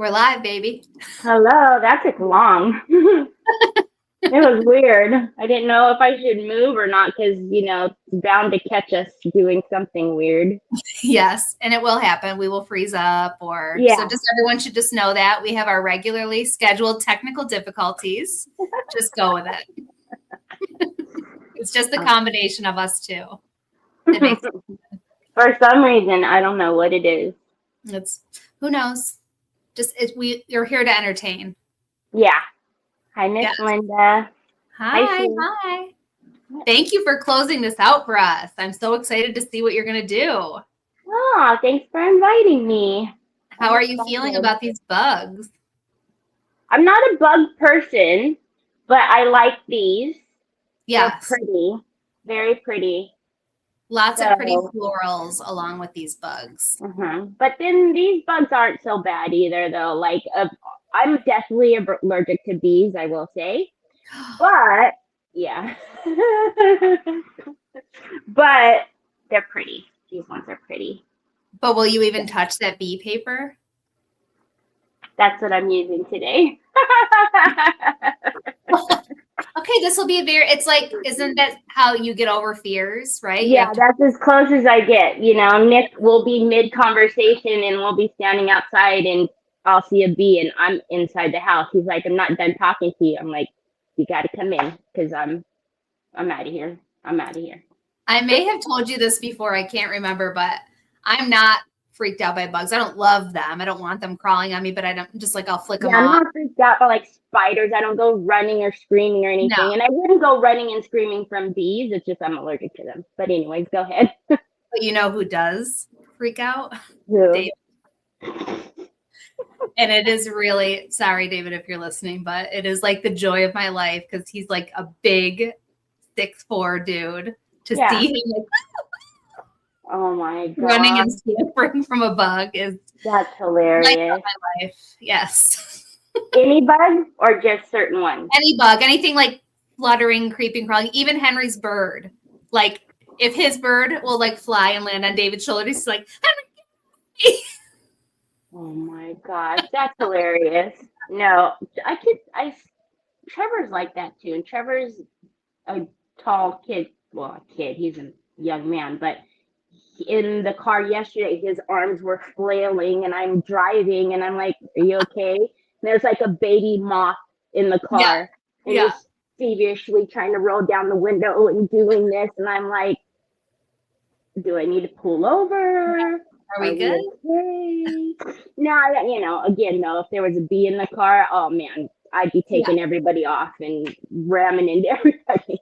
We're live, baby. Hello, that took long. It was weird. I didn't know if I should move or not because, it's bound to catch us doing something weird. Yes, and it will happen. We will freeze up so just everyone should just know that we have our regularly scheduled technical difficulties. Just go with it. It's just the combination of us two. It makes it. For some reason, I don't know what it is. Who knows? You're here to entertain. Yeah. Hi, Miss Linda. Hi. Thank you for closing this out for us. I'm so excited to see what you're going to do. Oh, thanks for inviting me. How are you feeling about these bugs? I'm not a bug person, but I like these. Yes. They're pretty. Very pretty. Lots of pretty florals along with these bugs. Mm-hmm. But then these bugs aren't so bad either, though. Like, I'm definitely allergic to bees, I will say. But, yeah. But they're pretty. These ones are pretty. But will you even touch that bee paper? That's what I'm using today. Okay, this will be it's like, isn't that how you get over fears, right? Yeah, that's as close as I get. Nick will be mid-conversation and we'll be standing outside and I'll see a bee and I'm inside the house. He's like, I'm not done talking to you. I'm like, you got to come in because I'm out of here. I may have told you this before. I can't remember, but I'm not freaked out by bugs. I don't love them. I don't want them crawling on me, but I don't I'll flick them off. I'm not freaked out by like spiders. I don't go running or screaming or anything. No. And I wouldn't go running and screaming from bees. It's just I'm allergic to them. But anyways, go ahead. But you know who does freak out? Who? David. And it is really, sorry, David, if you're listening, but it is like the joy of my life because he's like a big 6'4" dude. To see him like, oh my God. Running and scampering from a bug that's hilarious. Like my life. Yes. Any bug or just certain ones? Any bug, anything like fluttering, creeping, crawling, even Henry's bird. Like if his bird will like fly and land on David's shoulder, he's like, Henry. Oh my gosh, that's hilarious. No, Trevor's like that too. And Trevor's a tall kid. Well, a kid, he's a young man, but in the car yesterday, his arms were flailing and I'm driving and I'm like, are you okay? And there's like a baby moth in the car. And he's feverishly trying to roll down the window and doing this. And I'm like, do I need to pull over? Are we good? Okay? No, again, though, if there was a bee in the car, oh man, I'd be taking everybody off and ramming into everybody.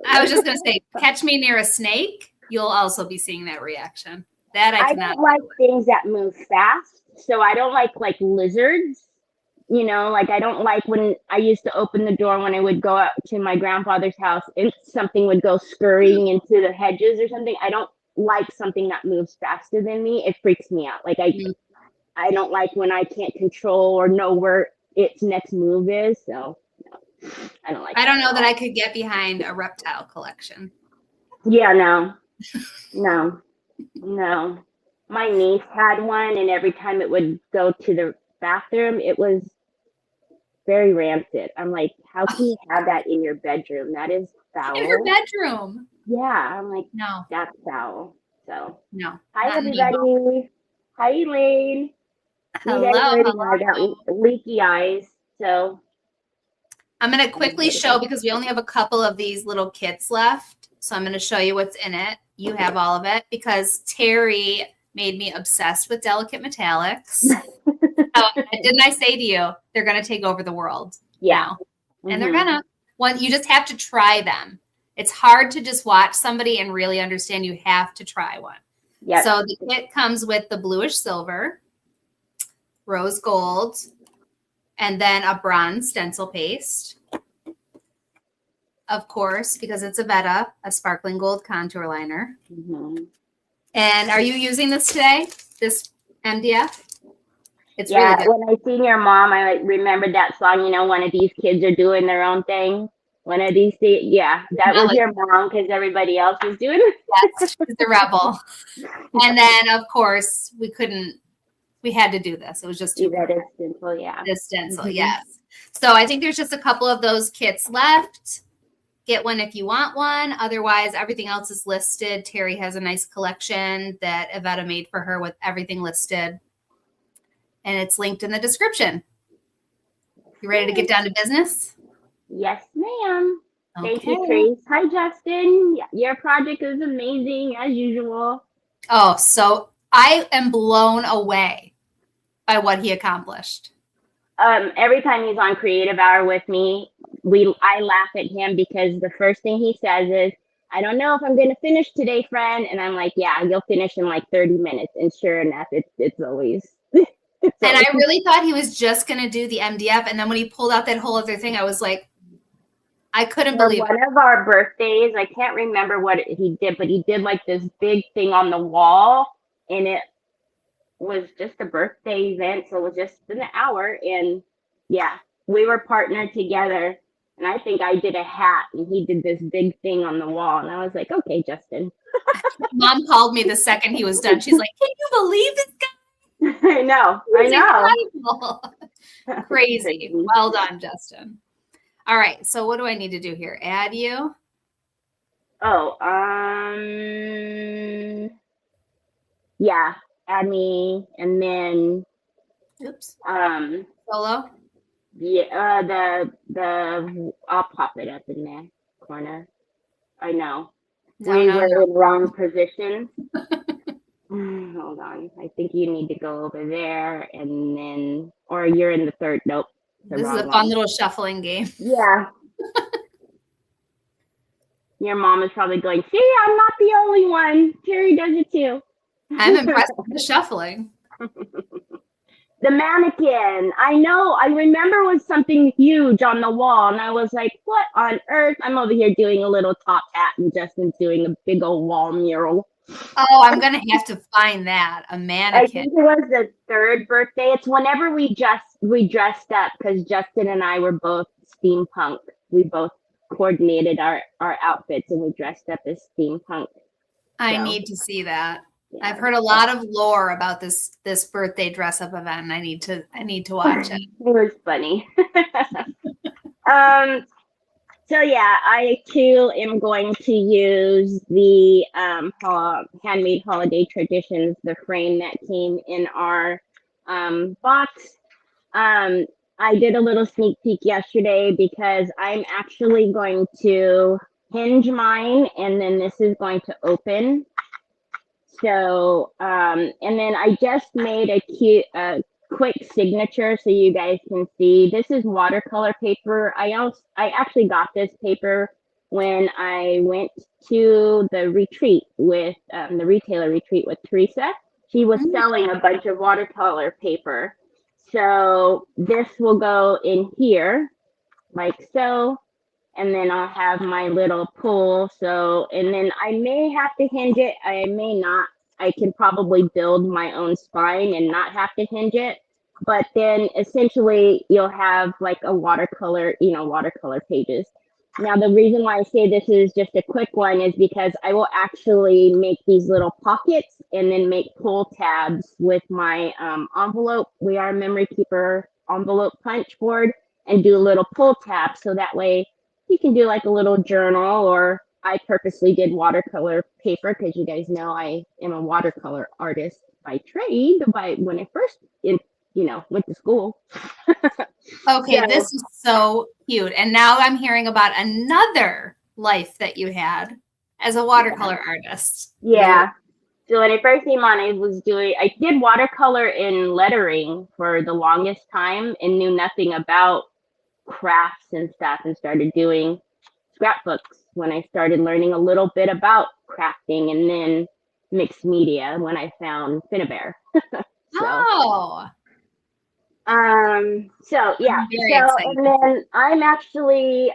I was just going to say, catch me near a snake. You'll also be seeing that reaction. That I cannot. I don't like things that move fast. So I don't like lizards. I don't like when I used to open the door when I would go out to my grandfather's house and something would go scurrying into the hedges or something. I don't like something that moves faster than me. It freaks me out. Like I don't like when I can't control or know where its next move is. So no, I don't like I don't know that I could get behind a reptile collection. Yeah, no. My niece had one and every time it would go to the bathroom, it was very rancid. I'm like, how can you have that in your bedroom? That is foul. In your bedroom? Yeah, I'm like, no, that's foul. So no. Hi everybody. Hi Elaine. Hello. I got leaky eyes, so I'm going to quickly show because we only have a couple of these little kits left. So I'm going to show you what's in it. You have all of it because Teri made me obsessed with delicate metallics. Didn't I say to you, they're going to take over the world? Yeah. Mm-hmm. And they're going to. You just have to try them. It's hard to just watch somebody and really understand. You have to try one. Yep. So the kit comes with the bluish silver, rose gold, and then a bronze stencil paste. Of course, because it's Iveta, a sparkling gold contour liner. Mm-hmm. And are you using this today? This MDF? It's really good. When I seen your mom, I remembered that song, one of these kids are doing their own thing. One of these things, that was your mom because everybody else was doing it. Yes, she's the rebel. And then, of course, we couldn't We had to do this. It was just too That is simple, yeah. the stencil, Mhm. yes. So I think there's just a couple of those kits left. Get one if you want one. Otherwise, everything else is listed. Teri has a nice collection that Iveta made for her with everything listed. And it's linked in the description. You ready to get down to business? Yes, ma'am. Thank you, Okay. Trace. Hi, Justin. Your project is amazing, as usual. Oh, so I am blown away by what he accomplished. Every time he's on Creative Hour with me, I laugh at him because the first thing he says is, "I don't know if I'm going to finish today, friend." And I'm like, "Yeah, you'll finish in like 30 minutes." And sure enough, it's always. And I really thought he was just going to do the MDF. And then when he pulled out that whole other thing, I was like, I couldn't believe it. One of our birthdays, I can't remember what he did, but he did like this big thing on the wall, and it was just a birthday event, so it was just an hour. And yeah, we were partnered together, and I think I did a hat, and he did this big thing on the wall, and I was like, okay, Justin. Mom called me the second he was done. She's like, can you believe this guy? I know. Crazy. Well done, Justin. All right. So what do I need to do here? Add you? Oh, yeah. Add me, and then Oops. Solo. Yeah, the I'll pop it up in the corner. I know. We were in wrong position. Hold on. I think you need to go over there, and then, or you're in the third. Nope. This is a fun little shuffling game. Yeah. Your mom is probably going, "See, I'm not the only one. Teri does it too." I'm impressed with the shuffling. The mannequin. I know. I remember was something huge on the wall, and I was like, "What on earth?" I'm over here doing a little top hat, and Justin's doing a big old wall mural. Oh, I'm gonna have to find that, a mannequin. I think it was the third birthday. It's whenever we dressed up, because Justin and I were both steampunk. We both coordinated our outfits, and we dressed up as steampunk. I need to see that. Yeah. I've heard a lot of lore about this birthday dress up event, and I need to watch it. It was funny. So yeah, I too am going to use the Handmade Holiday Traditions, the frame that came in our box. I did a little sneak peek yesterday because I'm actually going to hinge mine, and then this is going to open. So, and then I just made a quick signature so you guys can see. This is watercolor paper. I actually got this paper when I went to the retreat with the retailer retreat with Teresa. She was selling a bunch of watercolor paper. So this will go in here like so. And then I'll have my little pull. So, and then I may have to hinge it. I may not. I can probably build my own spine and not have to hinge it. But then essentially you'll have like a watercolor, watercolor pages. Now, the reason why I say this is just a quick one is because I will actually make these little pockets and then make pull tabs with my envelope. We Are a Memory Keeper envelope punch board, and do a little pull tab. So that way, you can do like a little journal, or I purposely did watercolor paper because you guys know I am a watercolor artist by trade when I first went to school. Okay, this is so cute. And now I'm hearing about another life that you had as a watercolor artist. Yeah. So when I first came on, I did watercolor in lettering for the longest time and knew nothing about crafts and stuff, and started doing scrapbooks when I started learning a little bit about crafting, and then mixed media when I found Finnabear. So yeah. And then I'm actually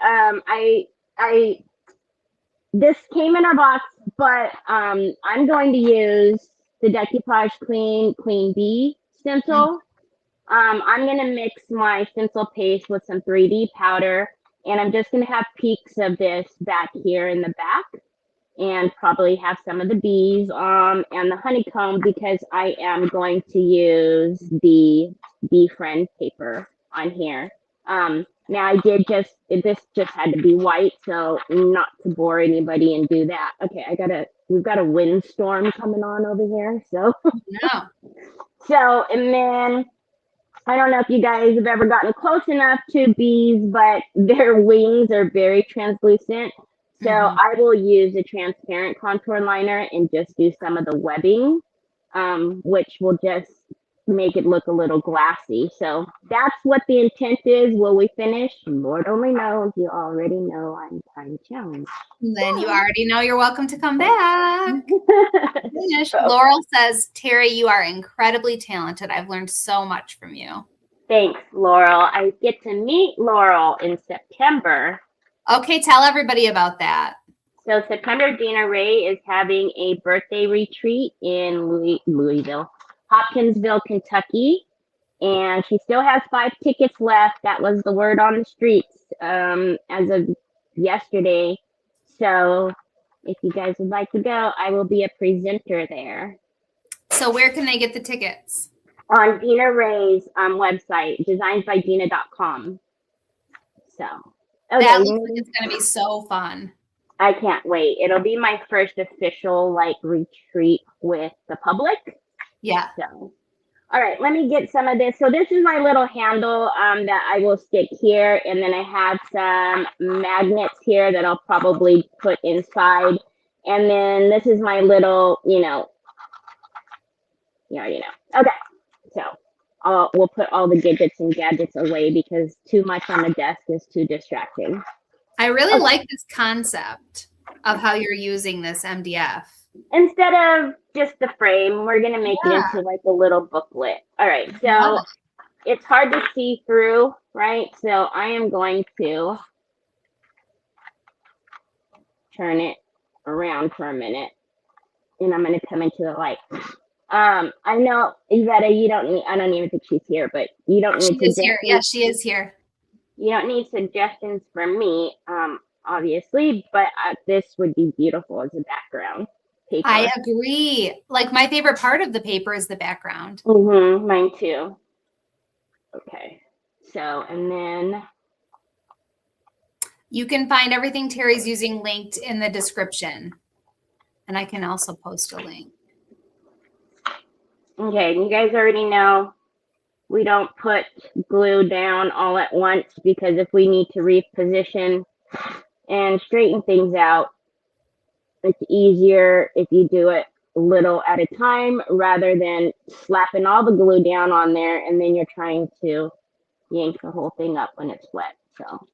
this came in our box, but I'm going to use the Decoupage Clean B stencil. I'm going to mix my stencil paste with some 3D powder, and I'm just going to have peaks of this back here in the back. and probably have some of the bees and the honeycomb, because I am going to use the bee friend paper on here. Now I did this just had to be white, so not to bore anybody and do that. Okay, we've got a windstorm coming on over here, so No. so, and then I don't know if you guys have ever gotten close enough to bees, but their wings are very translucent. So I will use a transparent contour liner and just do some of the webbing, which will just make it look a little glassy. So that's what the intent is. Will we finish? Lord only knows. You already know I'm time challenged. Then you already know you're welcome to come back. Finish. Laurel says, Teri, you are incredibly talented. I've learned so much from you. Thanks, Laurel. I get to meet Laurel in September. Okay, tell everybody about that. So September, Dina Ray is having a birthday retreat in Louisville, Hopkinsville, Kentucky. And she still has 5 tickets left. That was the word on the streets as of yesterday. So if you guys would like to go, I will be a presenter there. So where can they get the tickets? On Dina Ray's website, designsbydina.com. So okay, that looks like it's going to be so fun. I can't wait. It'll be my first official retreat with the public. Yeah. So, all right, let me get some of this. So this is my little handle that I will stick here, and then I have some magnets here that I'll probably put inside. And then this is my little, you already know. Okay, so we'll put all the gadgets and gadgets away because too much on the desk is too distracting. I really like this concept of how you're using this MDF. Instead of just the frame, we're going to make it into a little booklet. All right, so it's hard to see through, right? So I am going to turn it around for a minute, and I'm going to come into the light. I know, Iveta, I don't even think she's here, but you don't need She is here. Yeah, she is here. You don't need suggestions from me, obviously, but this would be beautiful as a background paper. I agree. Like, my favorite part of the paper is the background. Mine too. Okay. So, and then you can find everything Teri's using linked in the description. And I can also post a link. Okay, you guys already know we don't put glue down all at once, because if we need to reposition and straighten things out, it's easier if you do it little at a time rather than slapping all the glue down on there and then you're trying to yank the whole thing up when it's wet. So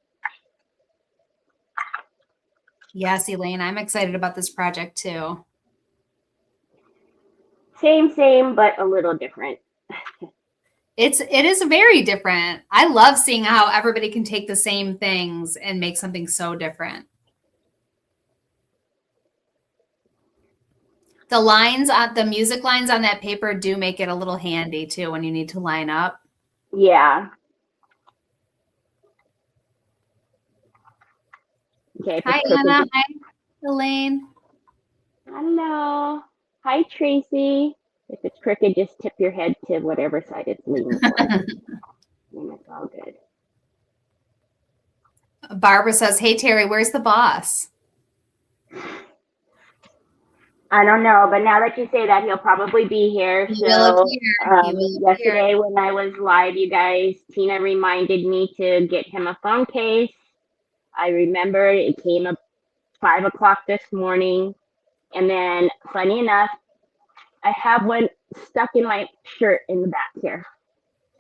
yes, Elaine, I'm excited about this project too. Same, but a little different. It is very different. I love seeing how everybody can take the same things and make something so different. The music lines on that paper do make it a little handy too when you need to line up. Yeah. Okay. Hi, Anna. Hi, Elaine. Hello. Hi, Tracy. If it's crooked, just tip your head to whatever side it's leaning towards. And it's all good. Barbara says, hey, Teri, where's the boss? I don't know, but now that you say that, he'll probably be here. So yesterday when I was live, you guys, Tina reminded me to get him a phone case. I remember it came up 5 o'clock this morning. And then, funny enough, I have one stuck in my shirt in the back here.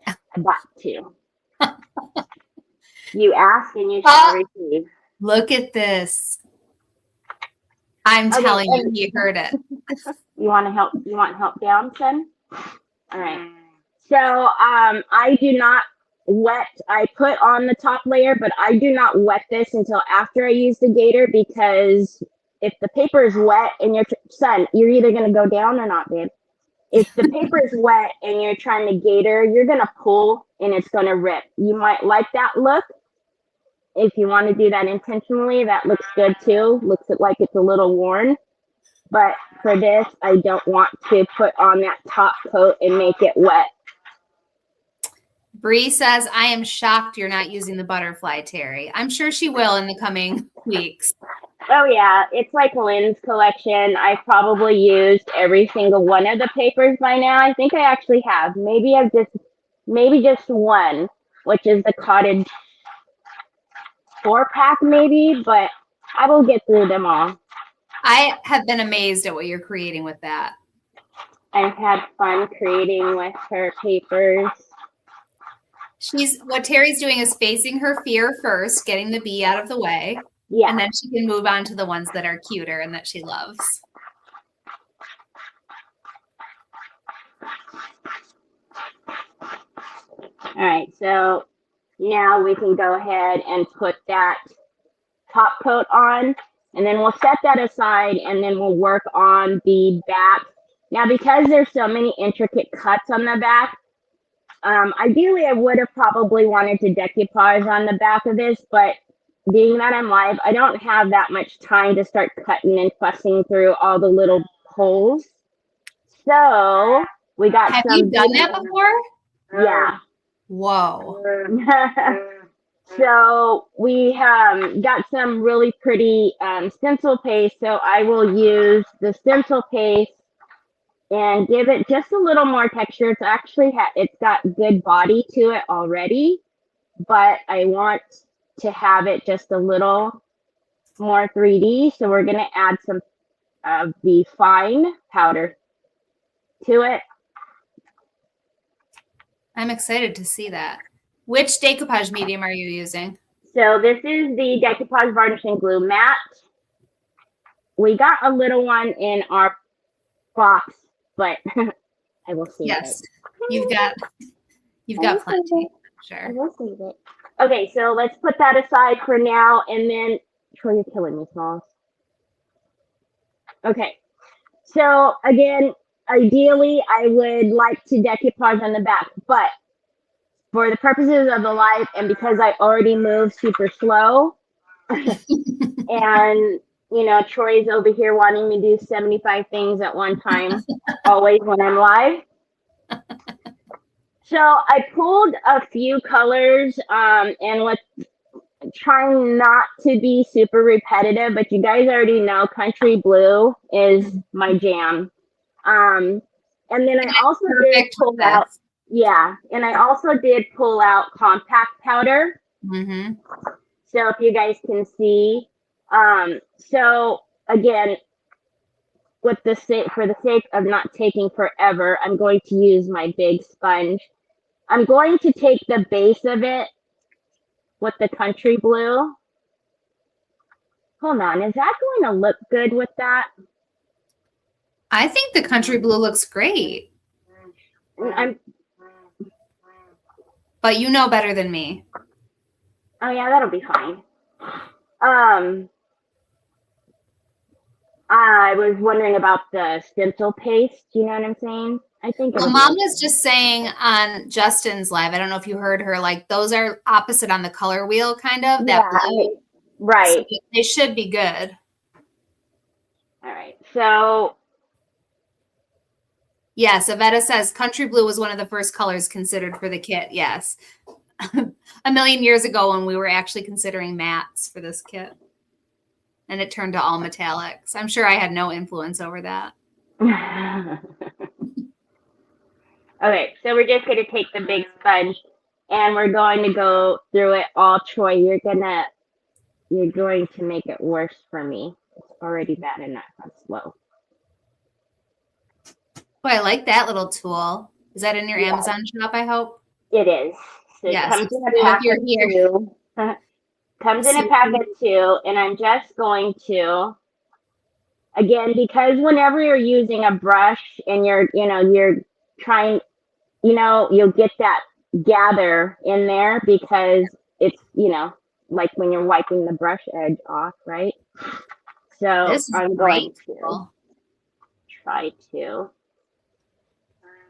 I bought 2. You ask and you shall receive. Look at this. I'm telling you, he heard it. You want help down, son? All right. So I do not wet. I put on the top layer, but I do not wet this until after I use the gator, because if the paper is wet and you're either going to go down or not, babe. If the paper is wet and you're trying to gator, you're going to pull and it's going to rip. You might like that look, if you want to do that intentionally, that looks good too. Looks like it's a little worn. But for this, I don't want to put on that top coat and make it wet. Bree says, I am shocked you're not using the butterfly, Teri. I'm sure she will in the coming weeks. Oh yeah, it's like Lynn's collection. I've probably used every single one of the papers by now. I think I actually have. Maybe just one, which is the cottage 4-pack maybe, but I will get through them all. I have been amazed at what you're creating with that. I've had fun creating with her papers. What Teri's doing is facing her fear first, getting the bee out of the way. Yeah. And then she can move on to the ones that are cuter and that she loves. All right, so now we can go ahead and put that top coat on, and then we'll set that aside, and then we'll work on the back. Now, because there's so many intricate cuts on the back, ideally I would have probably wanted to decoupage on the back of this, but being that I'm live, I don't have that much time to start cutting and fussing through all the little holes. So we got Have you done that before? Yeah. Whoa. So we got some really pretty stencil paste. So I will use the stencil paste and give it just a little more texture. It's actually it's got good body to it already, but I want to have it just a little more 3D. So we're gonna add some of the fine powder to it. I'm excited to see that. Which decoupage medium are you using? So this is the decoupage varnishing glue matte. We got a little one in our box, but I will save yes, it. you've got plenty. Sure. I will save it. Okay, so let's put that aside for now, and then Troy, you're killing me, Smalls. Okay, so again, ideally, I would like to decoupage on the back, but for the purposes of the live, and because I already move super slow, and you know, Troy's over here wanting me to do 75 things at one time, always when I'm live. So I pulled a few colors, and with trying not to be super repetitive, but you guys already know country blue is my jam. And then I also did pull out, and I also did pull out compact powder. Mm-hmm. So if you guys can see, so again, for the sake of not taking forever, I'm going to use my big sponge. I'm going to take the base of it with the country blue. Hold on, is that going to look good with that? I think the country blue looks great. But you know better than me. Oh yeah, that'll be fine. I was wondering about the stencil paste. Do you know what I'm saying? I think. Well, Mom was just saying on Justin's live, I don't know if you heard her, like those are opposite on the color wheel, kind of. That blue. Right. So they should be good. All right. So. Yes, Iveta says country blue was one of the first colors considered for the kit. Yes. A million years ago when we were actually considering mattes for this kit. And it turned to all metallics. I'm sure I had no influence over that. Okay, so we're just going to take the big sponge and we're going to go through it all. Troy, you're going to make it worse for me. It's already bad enough. I'm slow. Oh, I like that little tool. Is that in your Amazon shop, I hope? It is. So yes. It comes in a pack of 2. Comes in a pack of 2, and I'm just going to, again, because whenever you're using a brush and you're trying, you'll get that gather in there because it's, like when you're wiping the brush edge off, right? So I'm going to try to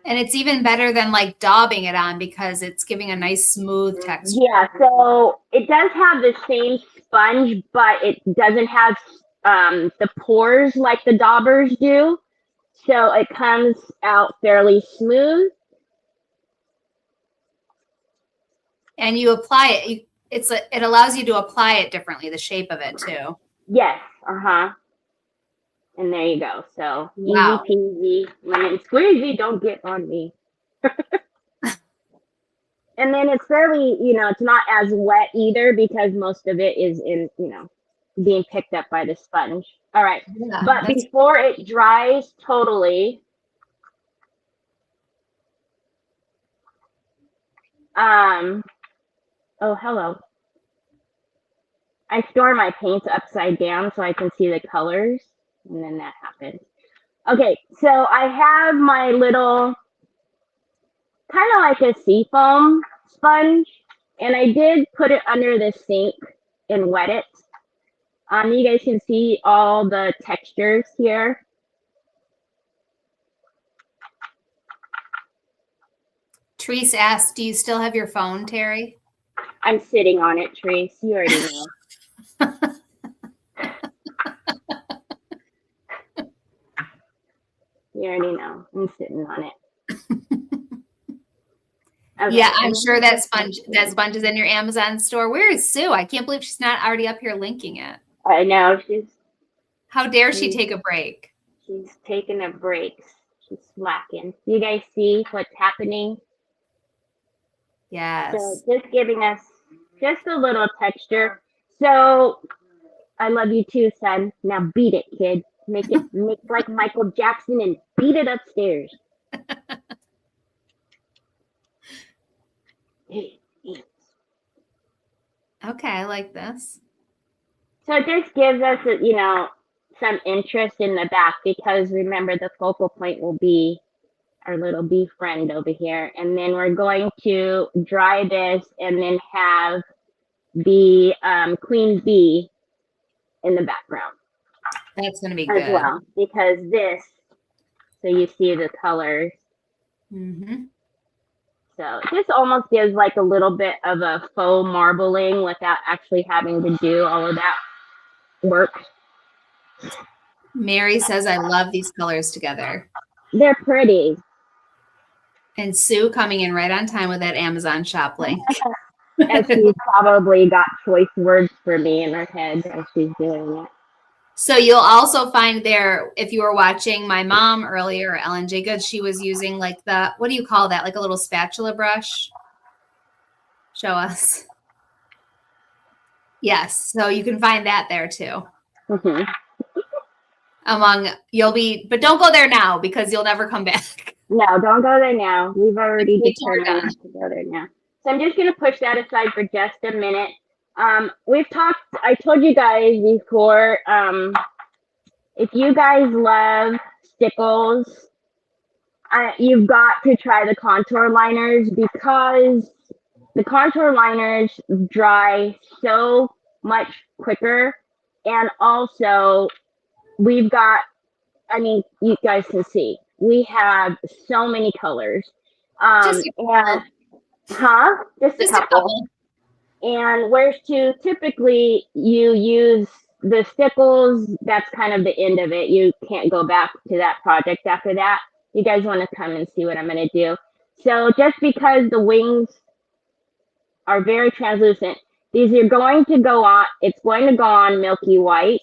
And it's even better than like daubing it on because it's giving a nice smooth texture. Yeah, so it does have the same sponge, but it doesn't have the pores like the daubers do. So it comes out fairly smooth. And you apply it. It allows you to apply it differently, the shape of it too. Yes, and there you go. So Wow. easy peasy, lemon squeezy, don't get on me. And then it's fairly, it's not as wet either because most of it is in, being picked up by the sponge. All right. Yeah, But before it dries totally, oh, hello. I store my paints upside down so I can see the colors, and then that happens. Okay, so I have my little, kind of like a seafoam sponge, and I did put it under the sink and wet it. You guys can see all the textures here. Therese asked, do you still have your phone, Teri? I'm sitting on it, Trace. You already know. You already know. I'm sitting on it. Okay. Yeah, I'm sure that sponge is in your Amazon store. Where is Sue? I can't believe she's not already up here linking it. I know. How dare she take a break? She's taking a break. She's slacking. You guys see what's happening? Yes. So just giving us just a little texture. So I love you too, son. Now beat it, kid. Make like Michael Jackson and beat it upstairs. Okay, I like this. So it just gives us, some interest in the back because remember the focal point will be our little bee friend over here. And then we're going to dry this and then have the queen bee in the background. That's going to be as good. well, because so you see the colors. Mm-hmm. So this almost gives like a little bit of a faux marbling without actually having to do all of that work. Mary says, I love these colors together. They're pretty. And Sue coming in right on time with that Amazon shop link. And she's probably got choice words for me in her head as she's doing it. So you'll also find there, if you were watching my mom earlier, Ellen J. Good, she was using like what do you call that? Like a little spatula brush? Show us. Yes. So you can find that there too. Mm-hmm. But don't go there now because you'll never come back. No, don't go there now. We've already determined to go there now. So I'm just going to push that aside for just a minute. I told you guys before, if you guys love stickles, you've got to try the contour liners because the contour liners dry so much quicker. And also you guys can see, we have so many colors. Just a couple. And whereas typically you use the stickles, that's kind of the end of it. You can't go back to that project after that. You guys want to come and see what I'm going to do. So just because the wings are very translucent, these are going to go on, it's going to go on milky white.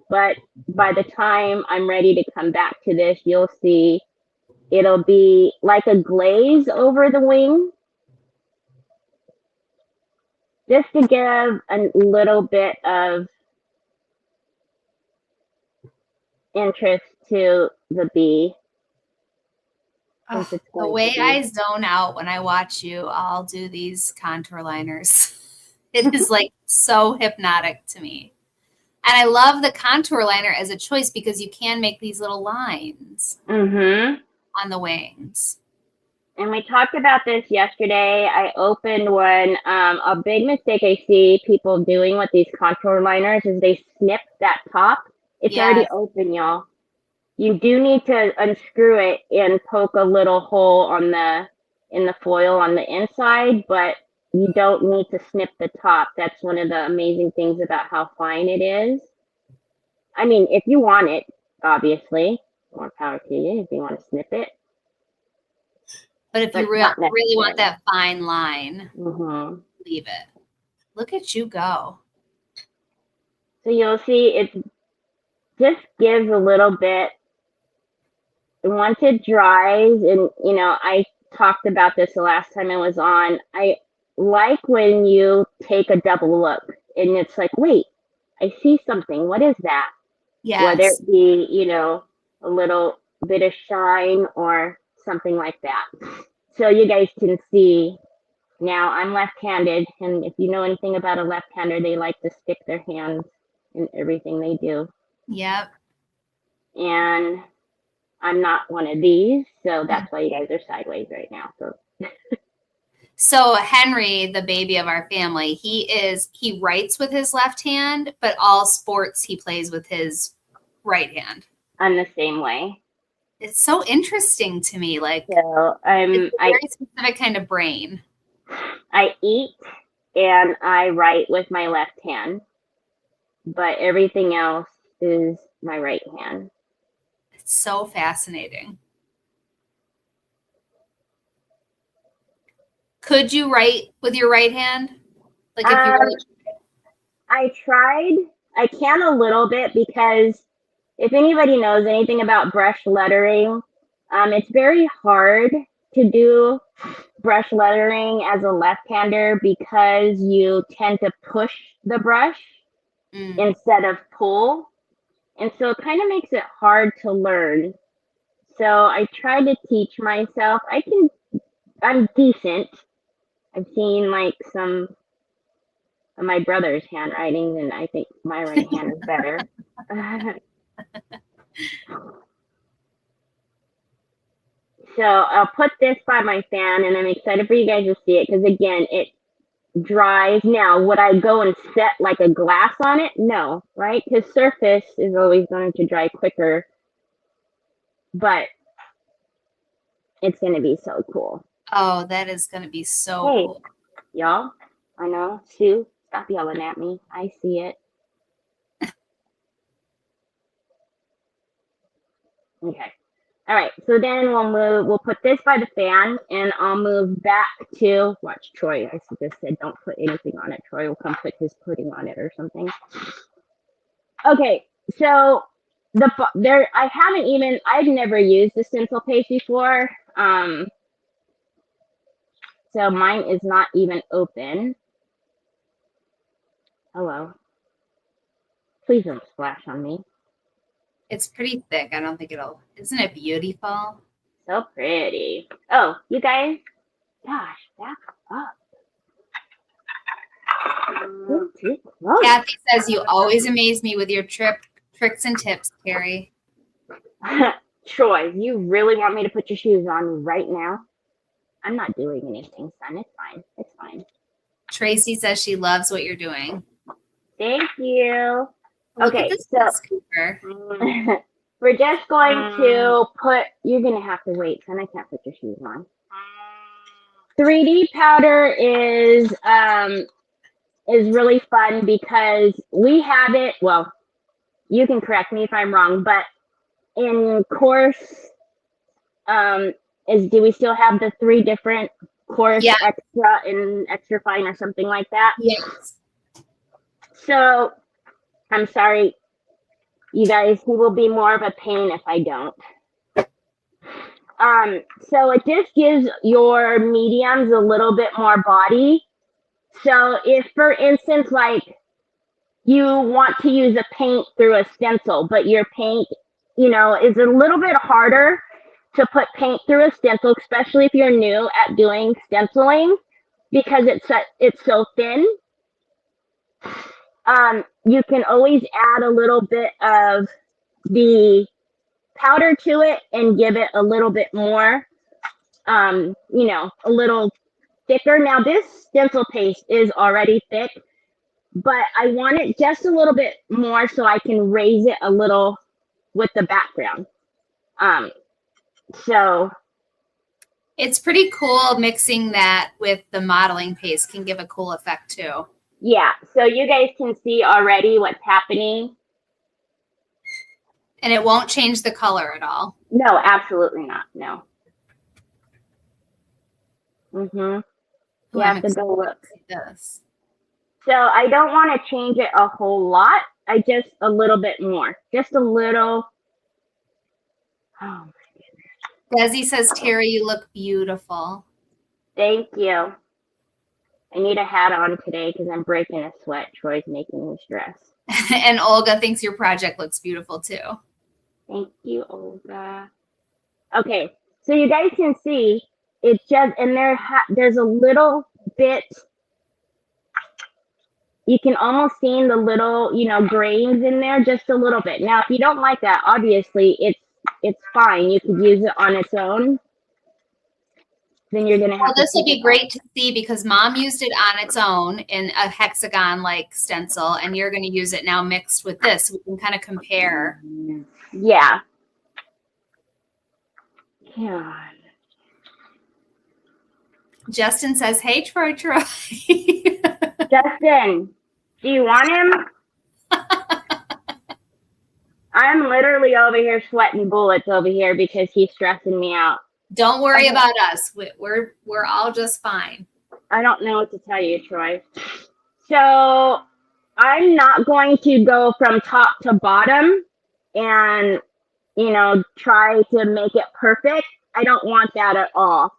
But by the time I'm ready to come back to this, you'll see it'll be like a glaze over the wing. Just to give a little bit of interest to the bee. The way I zone out when I watch you all do these contour liners, it is like so hypnotic to me. And I love the contour liner as a choice because you can make these little lines on the wings. And we talked about this yesterday. I opened one. A big mistake I see people doing with these contour liners is they snip that top. It's already open, y'all. You do need to unscrew it and poke a little hole in the foil on the inside, but you don't need to snip the top. That's one of the amazing things about how fine it is. I mean, if you want it, obviously, more power to you if you want to snip it. But if you really want that fine line, leave it. Look at you go. So you'll see it just gives a little bit. Once it dries, and I talked about this the last time I was on, I like when you take a double look and it's like, wait, I see something. What is that? Yes. Whether it be, a little bit of shine or something like that. So you guys can see now I'm left-handed, and if you know anything about a left-hander, they like to stick their hands in everything they do. Yep. And I'm not one of these, so that's why you guys are sideways right now. So Henry, the baby of our family, he writes with his left hand, but all sports he plays with his right hand. I'm the same way. It's so interesting to me. Like, so it's a very specific kind of brain. I eat and I write with my left hand, but everything else is my right hand. It's so fascinating. Could you write with your right hand? Like if you really I tried. I can a little bit because if anybody knows anything about brush lettering, it's very hard to do brush lettering as a left-hander because you tend to push the brush instead of pull. And so it kind of makes it hard to learn. So I try to teach myself. I'm decent. I've seen like some of my brother's handwriting, and I think my right hand is better. So I'll put this by my fan, and I'm excited for you guys to see it because, again, it dries. Now, would I go and set like a glass on it? No, right? Because surface is always going to dry quicker, but it's going to be so cool. Oh, that is going to be so cool. Y'all, I know. Sue, stop yelling at me. I see it. Okay. All right. So then we'll put this by the fan, and I'll move back to, watch Troy. I just said don't put anything on it. Troy will come put his pudding on it or something. Okay. So I've never used the stencil paste before. So mine is not even open. Hello. Please don't splash on me. It's pretty thick. I don't think isn't it beautiful? So pretty. Oh, you guys, gosh, back up. Too close. Kathy says you always amaze me with your tricks and tips, Teri. Troy, you really want me to put your shoes on right now? I'm not doing anything, son. It's fine. It's fine. Tracy says she loves what you're doing. Thank you. Look Okay, at this so scooper. we're just going to you're going to have to wait, son. I can't put your shoes on. 3D powder is really fun because we have it, well, you can correct me if I'm wrong, but in course, do we still have the 3 different course, extra and extra fine or something like that? Yes. So I'm sorry, you guys, he will be more of a pain if I don't. So it just gives your mediums a little bit more body. So if, for instance, like you want to use a paint through a stencil, but your paint, is a little bit harder to put paint through a stencil, especially if you're new at doing stenciling, because it's so thin. You can always add a little bit of the powder to it and give it a little bit more, a little thicker. Now this stencil paste is already thick, but I want it just a little bit more so I can raise it a little with the background. So It's pretty cool mixing that with the modeling paste can give a cool effect too. yeah, so you guys can see already what's happening. And it won't change the color at all. No, absolutely not. No. You have to go look. This. So I don't want to change it a whole lot. I just a little bit more. Just a little. Oh, Desi says, Teri, you look beautiful. thank you. I need a hat on today because I'm breaking a sweat. Troy's making me stress. And Olga thinks your project looks beautiful too. Thank you, Olga. Okay, so you guys can see it's just, and there's a little bit. You can almost see the little, grains in there, just a little bit. Now, if you don't like that, obviously it's fine. You could use it on its own. Then you're gonna have. Well, this will be great to see because Mom used it on its own in a hexagon-like stencil, and you're going to use it now mixed with this. We can kind of compare. Yeah. God. Justin says, "Hey, Troy." Justin, do you want him? I'm literally over here sweating bullets over here because he's stressing me out. Don't worry about us. We're all just fine. I don't know what to tell you, Troy. So I'm not going to go from top to bottom and, try to make it perfect. I don't want that at all.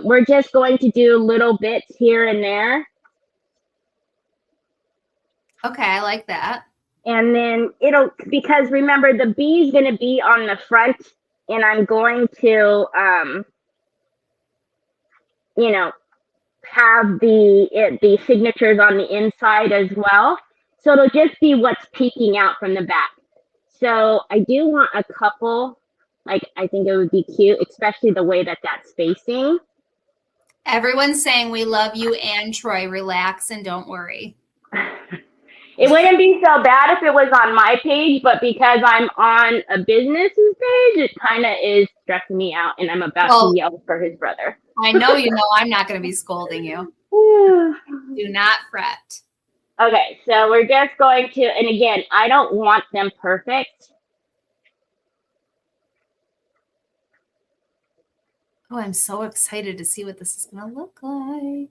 We're just going to do little bits here and there. Okay, I like that. And then because remember the bee is going to be on the front, and I'm going to, have the signatures on the inside as well. So it'll just be what's peeking out from the back. So I do want a couple, I think it would be cute, especially the way that's facing. Everyone's saying we love you and Troy. Relax and don't worry. It wouldn't be so bad if it was on my page, but because I'm on a business's page, it kind of is stressing me out, and I'm about to yell for his brother. I know I'm not going to be scolding you. Do not fret. Okay, so we're just going to, and again, I don't want them perfect. Oh, I'm so excited to see what this is going to look like.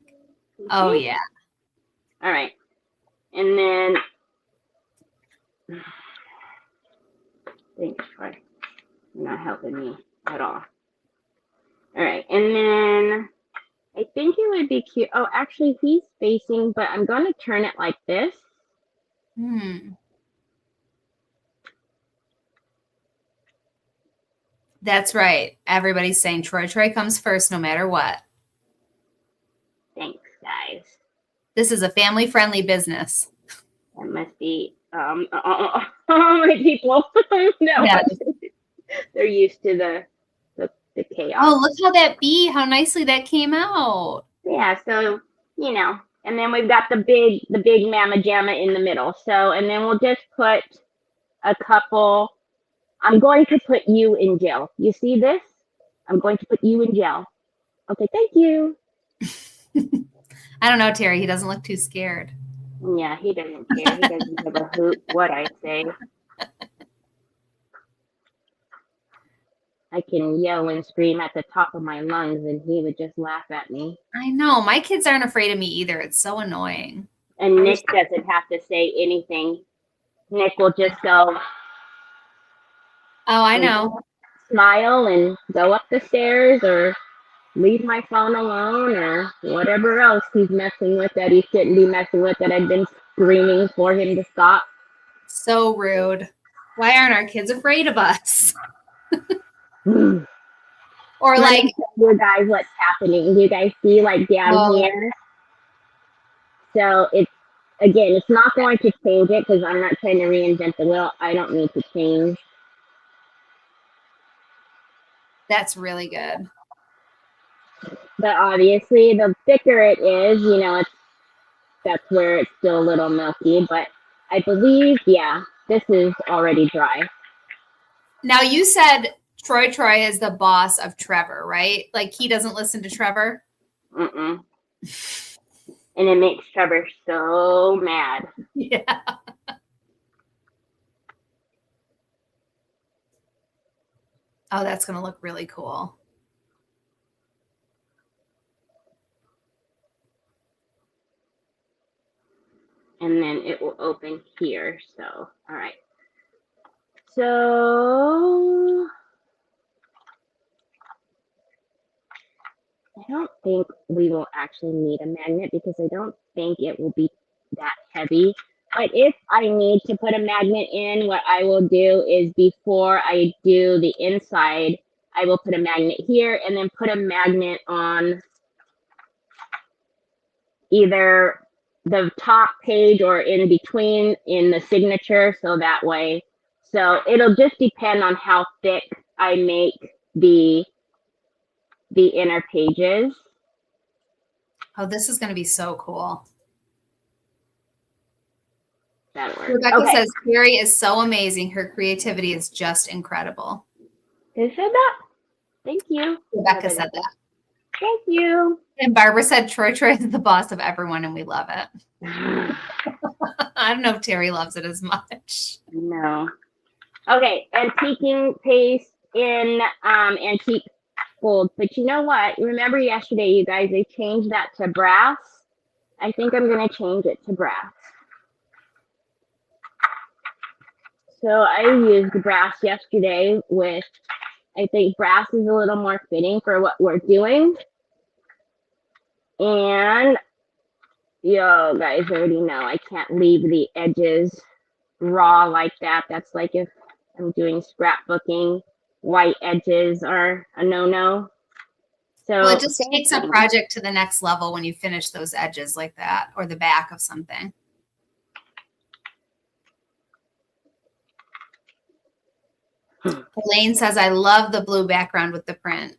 Oh, yeah. All right. And then, thanks, Troy. You're not helping me at all. All right. And then I think it would be cute. Oh, actually, he's facing, but I'm going to turn it like this. That's right. Everybody's saying Troy comes first no matter what. Thanks, guys. This is a family-friendly business. That must be my people. No, yeah. They're used to the chaos. Oh, look how nicely that came out. Yeah, so and then we've got the big mamma jamma in the middle. So, and then we'll just put a couple. I'm going to put you in gel. You see this? I'm going to put you in gel. Okay, thank you. I don't know, Teri. He doesn't look too scared. Yeah, he doesn't care. He doesn't give a hoot what I say. I can yell and scream at the top of my lungs, and he would just laugh at me. I know. My kids aren't afraid of me either. It's so annoying. And Nick doesn't have to say anything. Nick will just go. Oh, I know. Smile and go up the stairs or leave my phone alone or whatever else he's messing with that he shouldn't be messing with that I've been screaming for him to stop. So rude. Why aren't our kids afraid of us? Or like, you guys, what's happening? You guys see down here? So it's not going to change it because I'm not trying to reinvent the wheel. I don't need to change. That's really good. But obviously, the thicker it is, that's where it's still a little milky. But I believe, this is already dry. Now, you said Troy is the boss of Trevor, right? Like he doesn't listen to Trevor. And it makes Trevor so mad. Yeah. Oh, that's going to look really cool. And then it will open here. So, all right. So I don't think we will actually need a magnet because I don't think it will be that heavy. But if I need to put a magnet in, what I will do is before I do the inside, I will put a magnet here and then put a magnet on either the top page or in between in the signature, so that way. So it'll just depend on how thick I make the inner pages. Oh, this is going to be so cool. That'll work. Rebecca says Teri is so amazing. Her creativity is just incredible. Who said that? Thank you. Rebecca said that. Thank you. And Barbara said Troy is the boss of everyone and we love it. I don't know if Teri loves it as much. No. Okay, antiquing paste in antique gold. But you know what? Remember yesterday, you guys, they changed that to brass. I think I'm going to change it to brass. So I used brass yesterday with, I think brass is a little more fitting for what we're doing. And yo, guys already know I can't leave the edges raw like that. That's like if I'm doing scrapbooking, white edges are a no-no. So well, it just takes a project to the next level when you finish those edges like that or the back of something. Elaine says, I love the blue background with the print.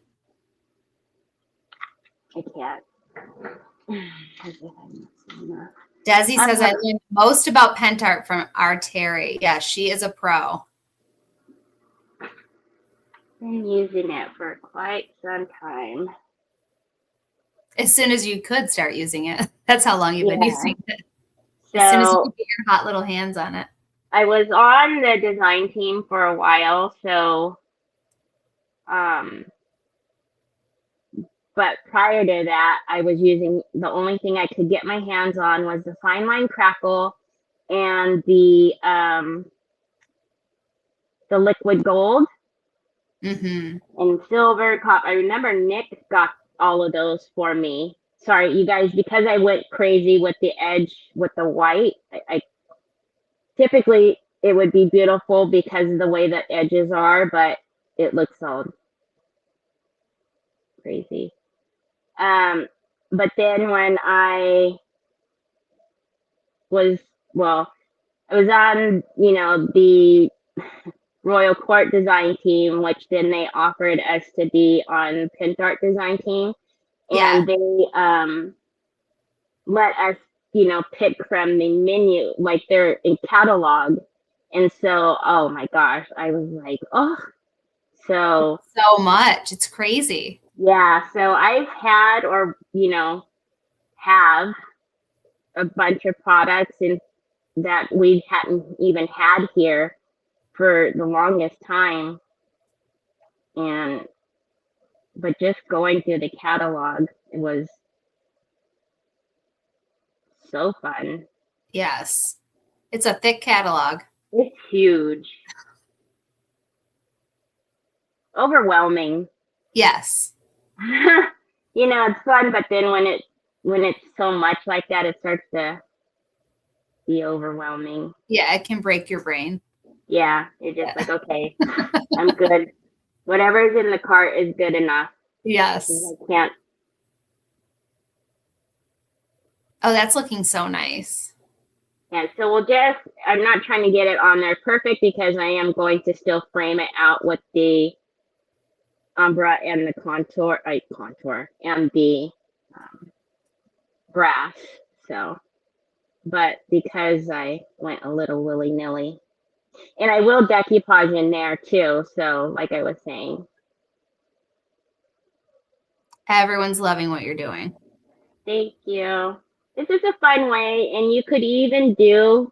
I can't. Desi says, I learned most about pent art from our Teri. Yeah, she is a pro. Been using it for quite some time. As soon as you could start using it. That's how long you've been using it. So, as soon as you could get your hot little hands on it. I was on the design team for a while, so but prior to that, I was using, the only thing I could get my hands on was the fine line crackle and the liquid gold and silver. I remember Nick got all of those for me. Sorry, you guys, because I went crazy with the edge with the white. I typically it would be beautiful because of the way the edges are, but it looks all crazy. But then when I was on, the Royal Court design team, which then they offered us to be on Pint Art design team. And they let us, pick from the menu, like they're in catalog. And so, oh my gosh, I was like, oh, so much. It's crazy. Yeah, so I've had have a bunch of products that we hadn't even had here for the longest time. But just going through the catalog, it was so fun. Yes. It's a thick catalog. It's huge. Overwhelming. Yes. It's fun, but then when it's so much like that, it starts to be overwhelming. Yeah, it can break your brain. Yeah, it's just like, okay, I'm good. Whatever's in the cart is good enough. Yes. I can't. Oh, that's looking so nice. Yeah, so I'm not trying to get it on there perfect because I am going to still frame it out with the umbra and the contour and the brass. So, but because I went a little willy-nilly And I will decoupage in there too. So like I was saying. Everyone's loving what you're doing. Thank you. This is a fun way, and you could even do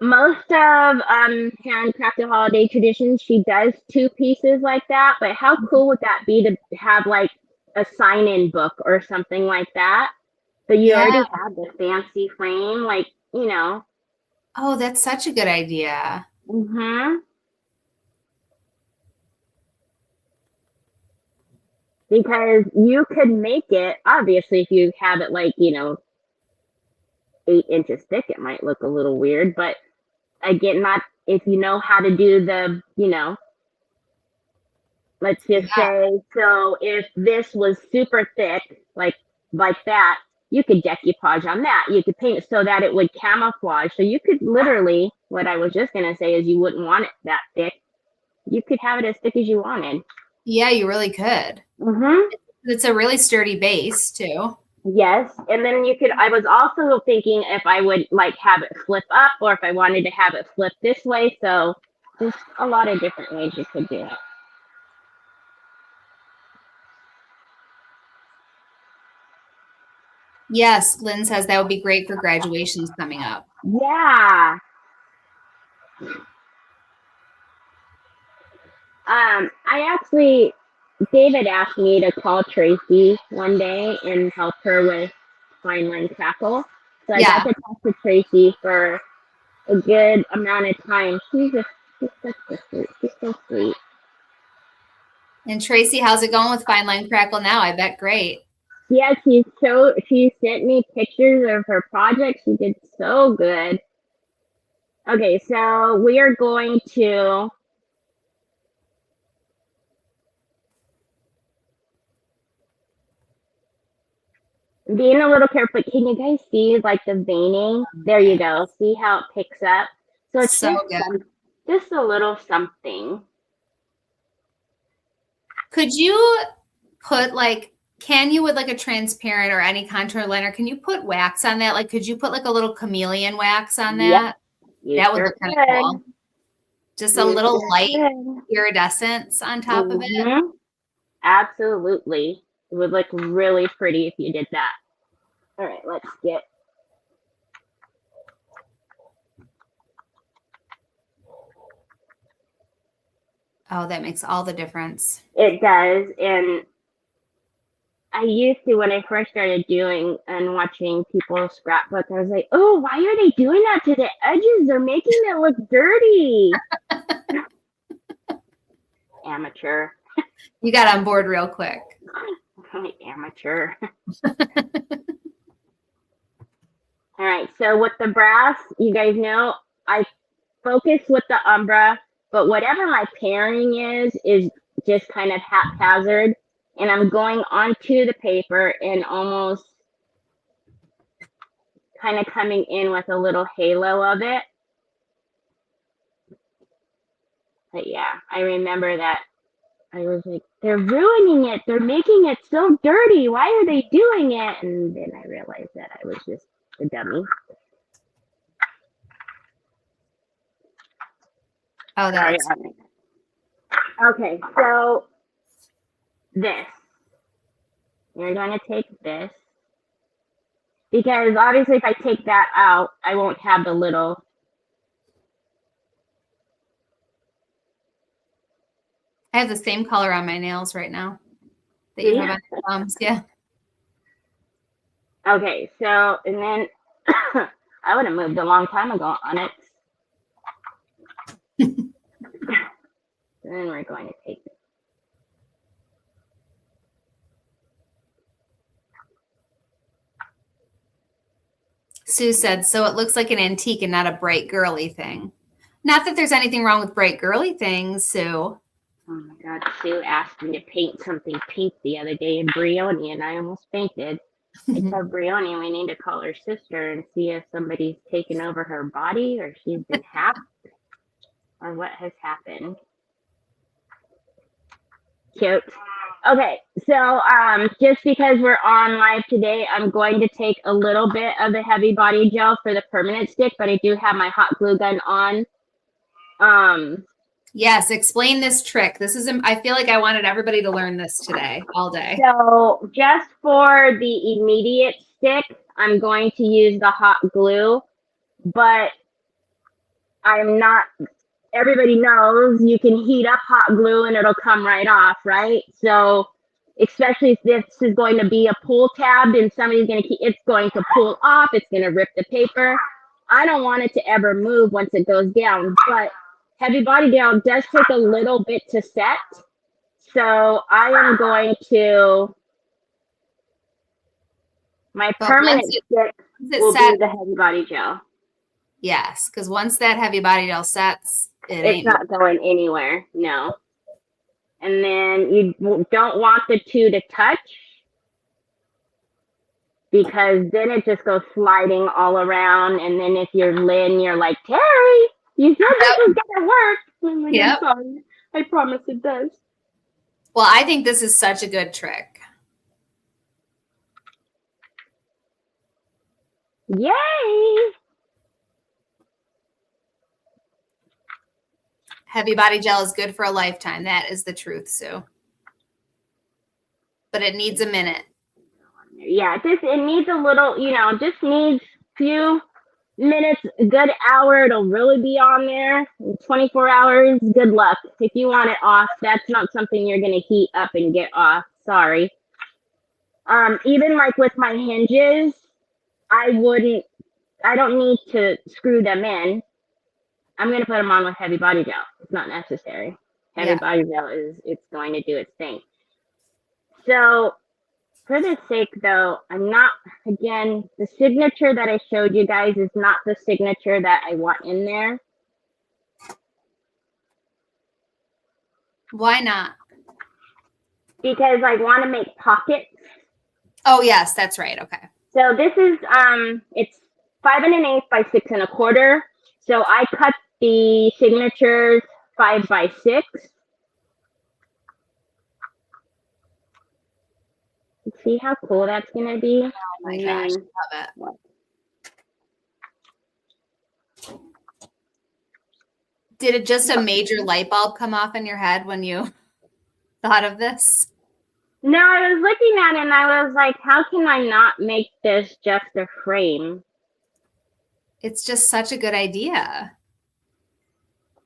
most of Handcrafted Holiday Traditions. She does 2 pieces like that, but how cool would that be to have like a sign-in book or something like that? But you already have the fancy frame, like, you know. Oh, that's such a good idea. Mm-hmm. Because you could make it, obviously, if you have it like, 8 inches thick, it might look a little weird. But again, not if you know how to do the, let's just say, so if this was super thick, like that, you could decoupage on that. You could paint it so that it would camouflage. So you could literally, what I was just going to say is you wouldn't want it that thick. You could have it as thick as you wanted. Yeah, you really could. Mm-hmm. It's a really sturdy base too. Yes. And then I was also thinking if I would like have it flip up or if I wanted to have it flip this way. So there's a lot of different ways you could do it. Yes, Lynn says that would be great for graduations coming up. Yeah. David asked me to call Tracy one day and help her with Fine Line Crackle. So I got to talk to Tracy for a good amount of time. She's such a sweet. She's so sweet. And Tracy, how's it going with Fine Line Crackle now? I bet great. Yeah, she sent me pictures of her project. She did so good. Okay, so we are going to being a little careful. Can you guys see like the veining? There you go. See how it picks up? So it's so good. Just a little something. Could you put can you with like a transparent or any contour liner, can you put wax on that? Like, could you put like a little chameleon wax on that? Yep. That would look kind of cool. Just a little light iridescence on top of it. Absolutely. It would look really pretty if you did that. All right, let's get. Oh, that makes all the difference. It does. And I used to, when I first started doing and watching people scrapbook, I was like, oh, why are they doing that to the edges? They're making it look dirty. Amateur. You got on board real quick. Amateur. All right, so with the brass, you guys know I focus with the umbra, but whatever my pairing is just kind of haphazard. And I'm going onto the paper and almost kind of coming in with a little halo of it. But yeah, I remember that I was like, they're ruining it. They're making it so dirty. Why are they doing it? And then I realized that I was just a dummy. Oh, that's sorry. Okay, so this. You're going to take this. Because obviously if I take that out, I won't have the little. I have the same color on my nails right now that you have on your thumbs. Yeah. Okay, so, and then I would have moved a long time ago on it. And then we're going to take it. Sue said, so it looks like an antique and not a bright girly thing. Not that there's anything wrong with bright girly things, Sue. Oh my God, Sue asked me to paint something pink the other day in Brioni, and I almost fainted. I told Brioni we need to call her sister and see if somebody's taken over her body or she's been hacked or what has happened. Cute. Okay, so just because we're on live today, I'm going to take a little bit of the heavy body gel for the permanent stick, but I do have my hot glue gun on Yes, explain this trick. This is, I feel like I wanted everybody to learn this today, all day. So just for the immediate stick, I'm going to use the hot glue, but I'm not, everybody knows you can heat up hot glue and it'll come right off, right? So especially if this is going to be a pull tab and somebody's going to keep, it's going to pull off, it's going to rip the paper. I don't want it to ever move once it goes down, but heavy body gel does take a little bit to set. So I am going to, my But permanent once stick it will set, be the heavy body gel. yes, because once that heavy body gel sets, It's not going anywhere, no. And then you don't want the two to touch because then it just goes sliding all around. And then if you're Lynn, you're like, Teri, you said this was gonna work. I'm like, Yep. I'm sorry. I promise it does. Well, I think this is such a good trick. Yay! Heavy body gel is good for a lifetime. That is the truth, Sue. But it needs a minute. Yeah, it needs a little, just needs a few minutes, a good hour. It'll really be on there. In 24 hours, good luck. If you want it off, that's not something you're going to heat up and get off. Sorry. Even like with my hinges, I don't need to screw them in. I'm going to put them on with heavy body gel. It's not necessary. Heavy body gel it's going to do its thing. So for the sake though, again, the signature that I showed you guys is not the signature that I want in there. Why not? Because I want to make pockets. Oh, yes, that's right. Okay. So this is, it's 5 1/8 by 6 1/4. So I cut the signatures 5 by 6. See how cool that's going to be? Oh my gosh, love it. Did it just a major light bulb come off in your head when you thought of this? No, I was looking at it and I was like, how can I not make this just a frame? It's just such a good idea.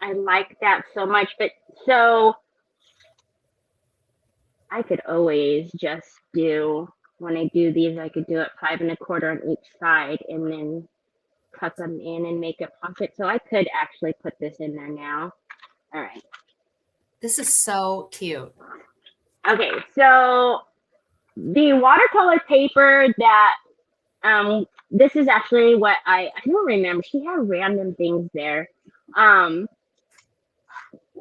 I like that so much. But so I could always just when I do these, I could do it 5 1/4 on each side and then cut them in and make a pocket. So I could actually put this in there now. All right. This is so cute. Okay, so the watercolor paper that this is actually what I don't remember. She had random things there.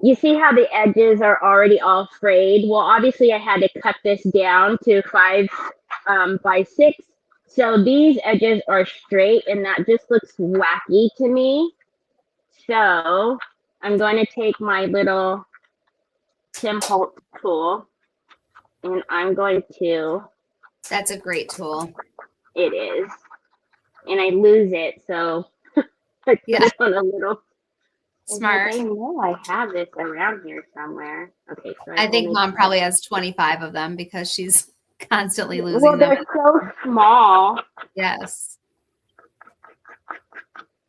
You see how the edges are already all frayed? Well, obviously I had to cut this down to 5 by 6. So these edges are straight and that just looks wacky to me. So I'm going to take my little Tim Holtz tool and I'm going to. That's a great tool. It is. And I lose it, so I put it on a little. Smart. I know I have this around here somewhere. Okay, so I think Mom probably has 25 of them because she's constantly losing well, them. they're so small. Yes.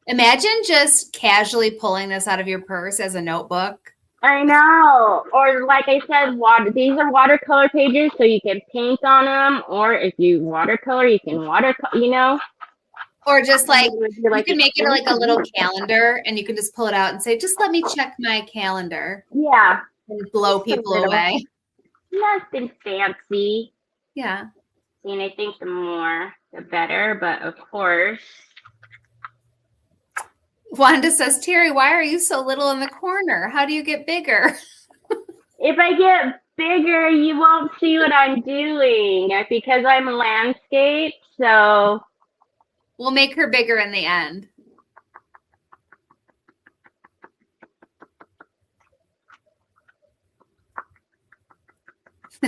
Imagine just casually pulling this out of your purse as a notebook. I know. Or like I said, these are watercolor pages, so you can paint on them. Or if you watercolor, you can watercolor, Or just like, you can make it like a little calendar and you can just pull it out and say, just let me check my calendar. Yeah. And blow people away. Nothing fancy. Yeah. And I think the more, the better. But of course. Wanda says, Teri, why are you so little in the corner? How do you get bigger? If I get bigger, you won't see what I'm doing because I'm a landscape. So we'll make her bigger in the end.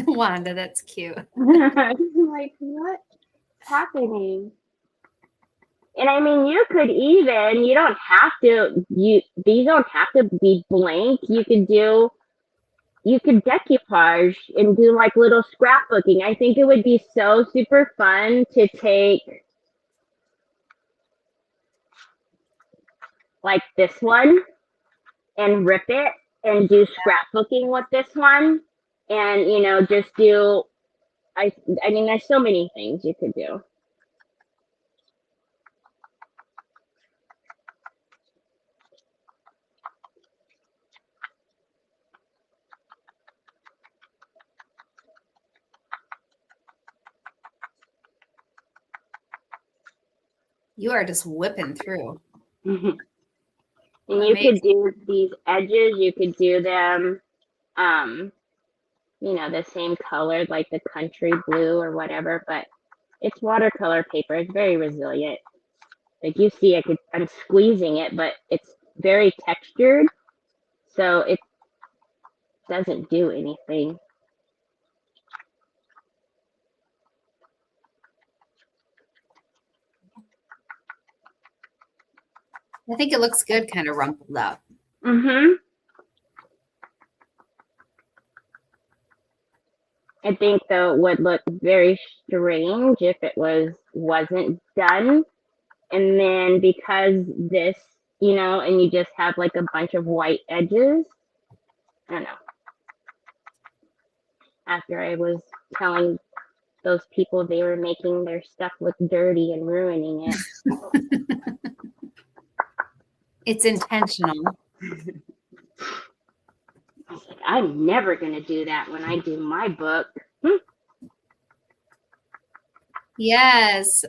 Wanda, that's cute. I'm like, what's happening? And I mean, you could even, you don't have to, these don't have to be blank. You could decoupage and do like little scrapbooking. I think it would be so super fun to take like this one and rip it and do scrapbooking with this one. And, you know, just do, I mean, there's so many things you could do. You are just whipping through. And you could do these edges, you could do them, you know, the same color, like the country blue or whatever, but it's watercolor paper. It's very resilient. Like you see, I'm squeezing it, but it's very textured, so it doesn't do anything. I think it looks good, kind of rumpled up. Mm-hmm. I think though it would look very strange if it wasn't done. And then because this, you know, and you just have like a bunch of white edges. I don't know. After I was telling those people they were making their stuff look dirty and ruining it. It's intentional. I was like, I'm never going to do that when I do my book. Yes.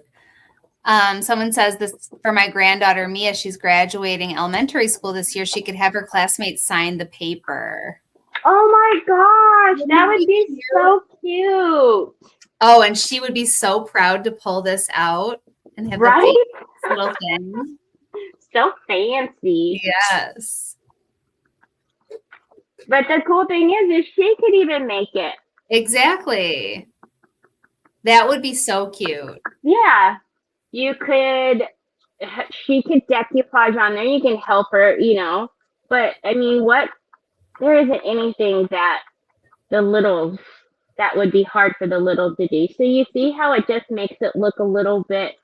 Someone says this for my granddaughter, Mia. She's graduating elementary school this year. She could have her classmates sign the paper. Oh my gosh, that would be so cute. Oh, and she would be so proud to pull this out and have right? the little thing. So fancy. Yes. But the cool thing is she could even make it. Exactly. That would be so cute. Yeah. You could, she could decoupage on there. You can help her, you know. But, I mean, there isn't anything that would be hard for the little to do. So you see how it just makes it look a little bit.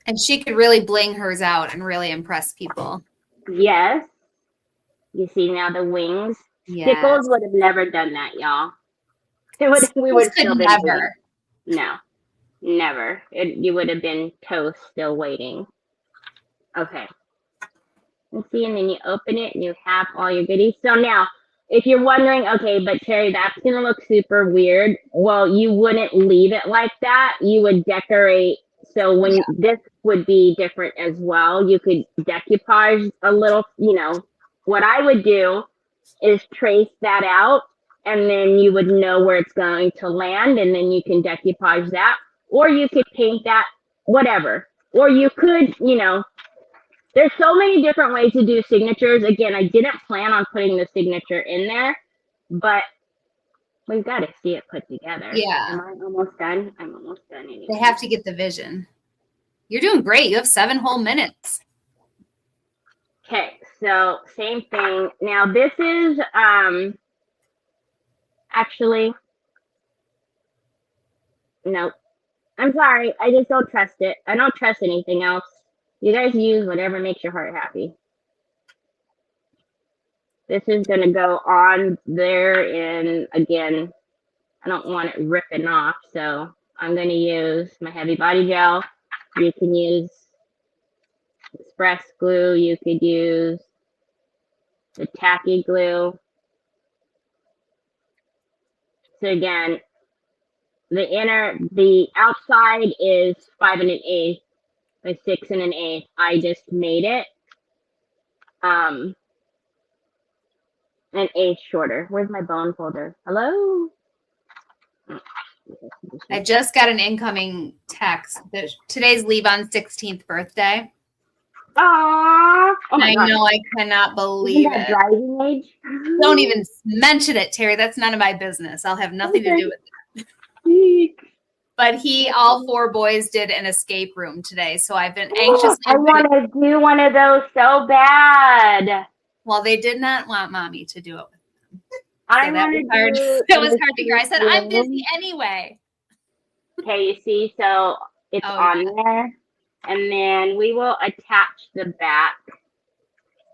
And she could really bling hers out and really impress people. Yes. You see now the wings. Yes. Stickles would have never done that, y'all. We would still been never. No, never. You would have been toast still waiting. Okay. And see, and then you open it and you have all your goodies. So now, if you're wondering, okay, but Teri, that's going to look super weird. Well, you wouldn't leave it like that. You would decorate. So when this would be different as well, you could decoupage a little, you know. What I would do is trace that out, and then you would know where it's going to land, and then you can decoupage that. Or you could paint that, whatever. Or you could, you know, there's so many different ways to do signatures. Again, I didn't plan on putting the signature in there, but we've got to see it put together. Yeah. Am I almost done? I'm almost done anyway. They have to get the vision. You're doing great. You have 7 whole minutes. Okay, so same thing. Now this is actually, nope. I'm sorry. I just don't trust it. I don't trust anything else. You guys use whatever makes your heart happy. This is going to go on there, and again, I don't want it ripping off, so I'm going to use my heavy body gel. You can use express glue. You could use the tacky glue. So again, the outside is 5 1/8 by 6 1/8. I just made it an eighth shorter. Where's my bone folder? Hello? I just got an incoming text that today's Levon's 16th birthday. Aww. Oh my I God. know, I cannot believe Isn't that it. driving age? Don't even mention it, Teri. That's none of my business. I'll have nothing to do with it. But all 4 boys did an escape room today. So I've been anxiously. I want to do one of those so bad. Well, they did not want mommy to do it with them. I So that was hard. That was hard to hear. I said, I'm busy anyway. Okay, you see, so it's on there. And then we will attach the back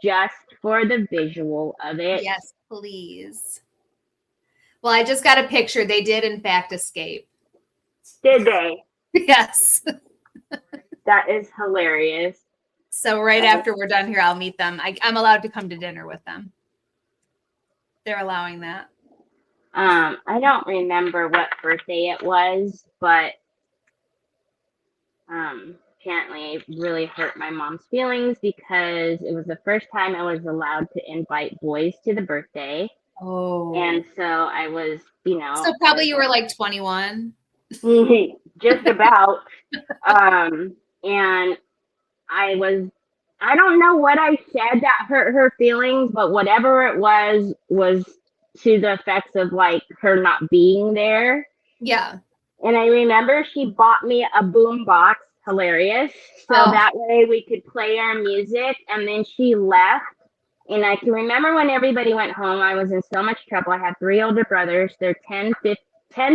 just for the visual of it. Yes, please. Well, I just got a picture. They did, in fact, escape. Did they? Yes. That is hilarious. So right after we're done here, I'll meet them. I'm allowed to come to dinner with them. They're allowing that. I don't remember what birthday it was, but apparently it really hurt my mom's feelings because it was the first time I was allowed to invite boys to the birthday. Oh. And so I was, So probably you were like 21. Just about. And I don't know what I said that hurt her feelings, but whatever it was to the effects of like her not being there. Yeah. And I remember she bought me a boom box, hilarious. So that way we could play our music. And then she left. And I can remember when everybody went home, I was in so much trouble. I have 3 older brothers. They're 10,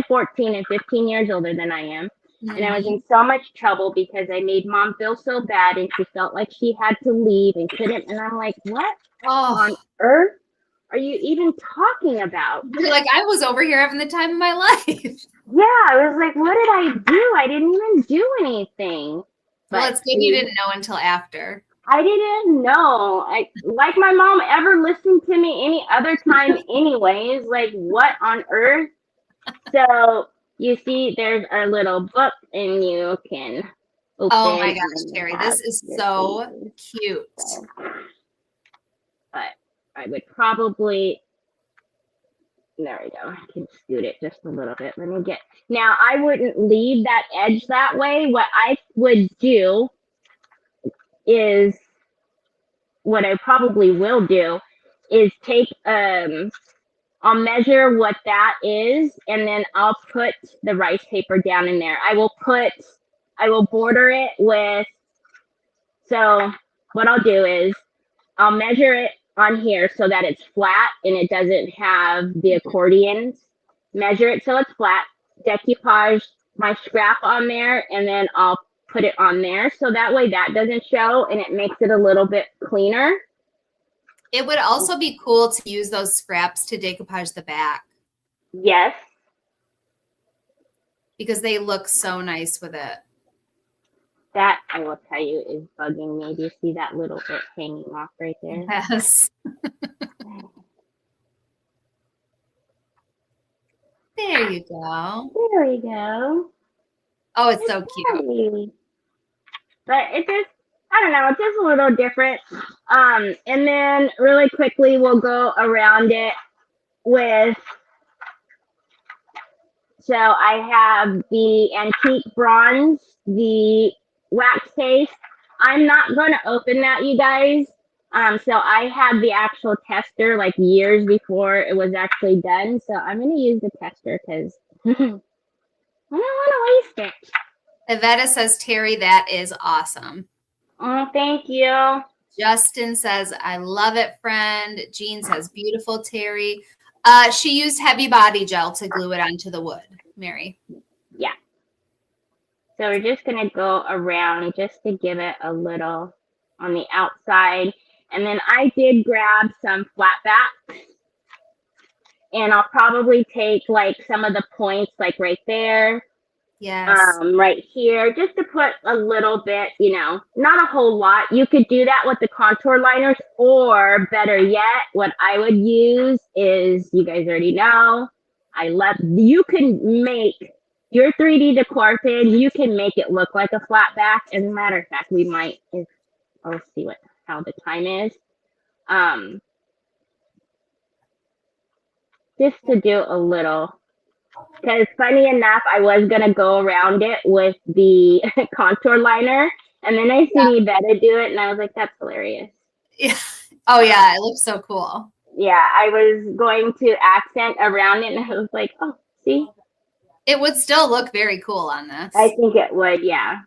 14, and 15 years older than I am. Mm-hmm. And I was in so much trouble because I made mom feel so bad and she felt like she had to leave and couldn't. And I'm like, what on earth are you even talking about? You're like, I was over here having the time of my life. Yeah, I was like, what did I do? I didn't even do anything. Well, it's good you didn't know until after. I didn't know. Like my mom ever listened to me any other time anyways. Like, what on earth? So, you see, there's our little book, and you can open. Oh, my gosh, Teri, this is so cute. But I would probably... There we go. I can scoot it just a little bit. Let me get... Now, I wouldn't leave that edge that way. What I would do is... What I probably will do is take... I'll measure what that is, and then I'll put the rice paper down in there. I will border it with... So, what I'll do is... I'll measure it on here so that it's flat and it doesn't have the accordions. Measure it so it's flat. Decoupage my scrap on there, and then I'll put it on there so that way that doesn't show and it makes it a little bit cleaner. It would also be cool to use those scraps to decoupage the back. Yes. Because they look so nice with it. That, I will tell you, is bugging me. Do you see that little bit hanging off right there? Yes. There you go. There we go. Oh, it's so cute. But it just, I don't know, it's just a little different. And then really quickly, we'll go around it with, so I have the antique bronze, the wax case. I'm not going to open that, you guys. So I had the actual tester like years before it was actually done. So I'm going to use the tester because I don't want to waste it. Iveta says, Teri, that is awesome. Oh, thank you. Justin says, I love it, friend. Jean says, beautiful, Teri. She used heavy body gel to glue it onto the wood, Mary. Yeah. So we're just going to go around just to give it a little on the outside. And then I did grab some flat backs. And I'll probably take like some of the points like right there. Yes. Right here, just to put a little bit, not a whole lot. You could do that with the contour liners, or better yet, what I would use is, you guys already know, you can make your 3D decor pin, you can make it look like a flat back. As a matter of fact, we might, I'll see how the time is. Just to do a little. Because funny enough, I was going to go around it with the contour liner. And then I seen Iveta do it, and I was like, that's hilarious. Yeah. Oh, yeah. It looks so cool. Yeah, I was going to accent around it, and I was like, oh, see? It would still look very cool on this. I think it would, yeah.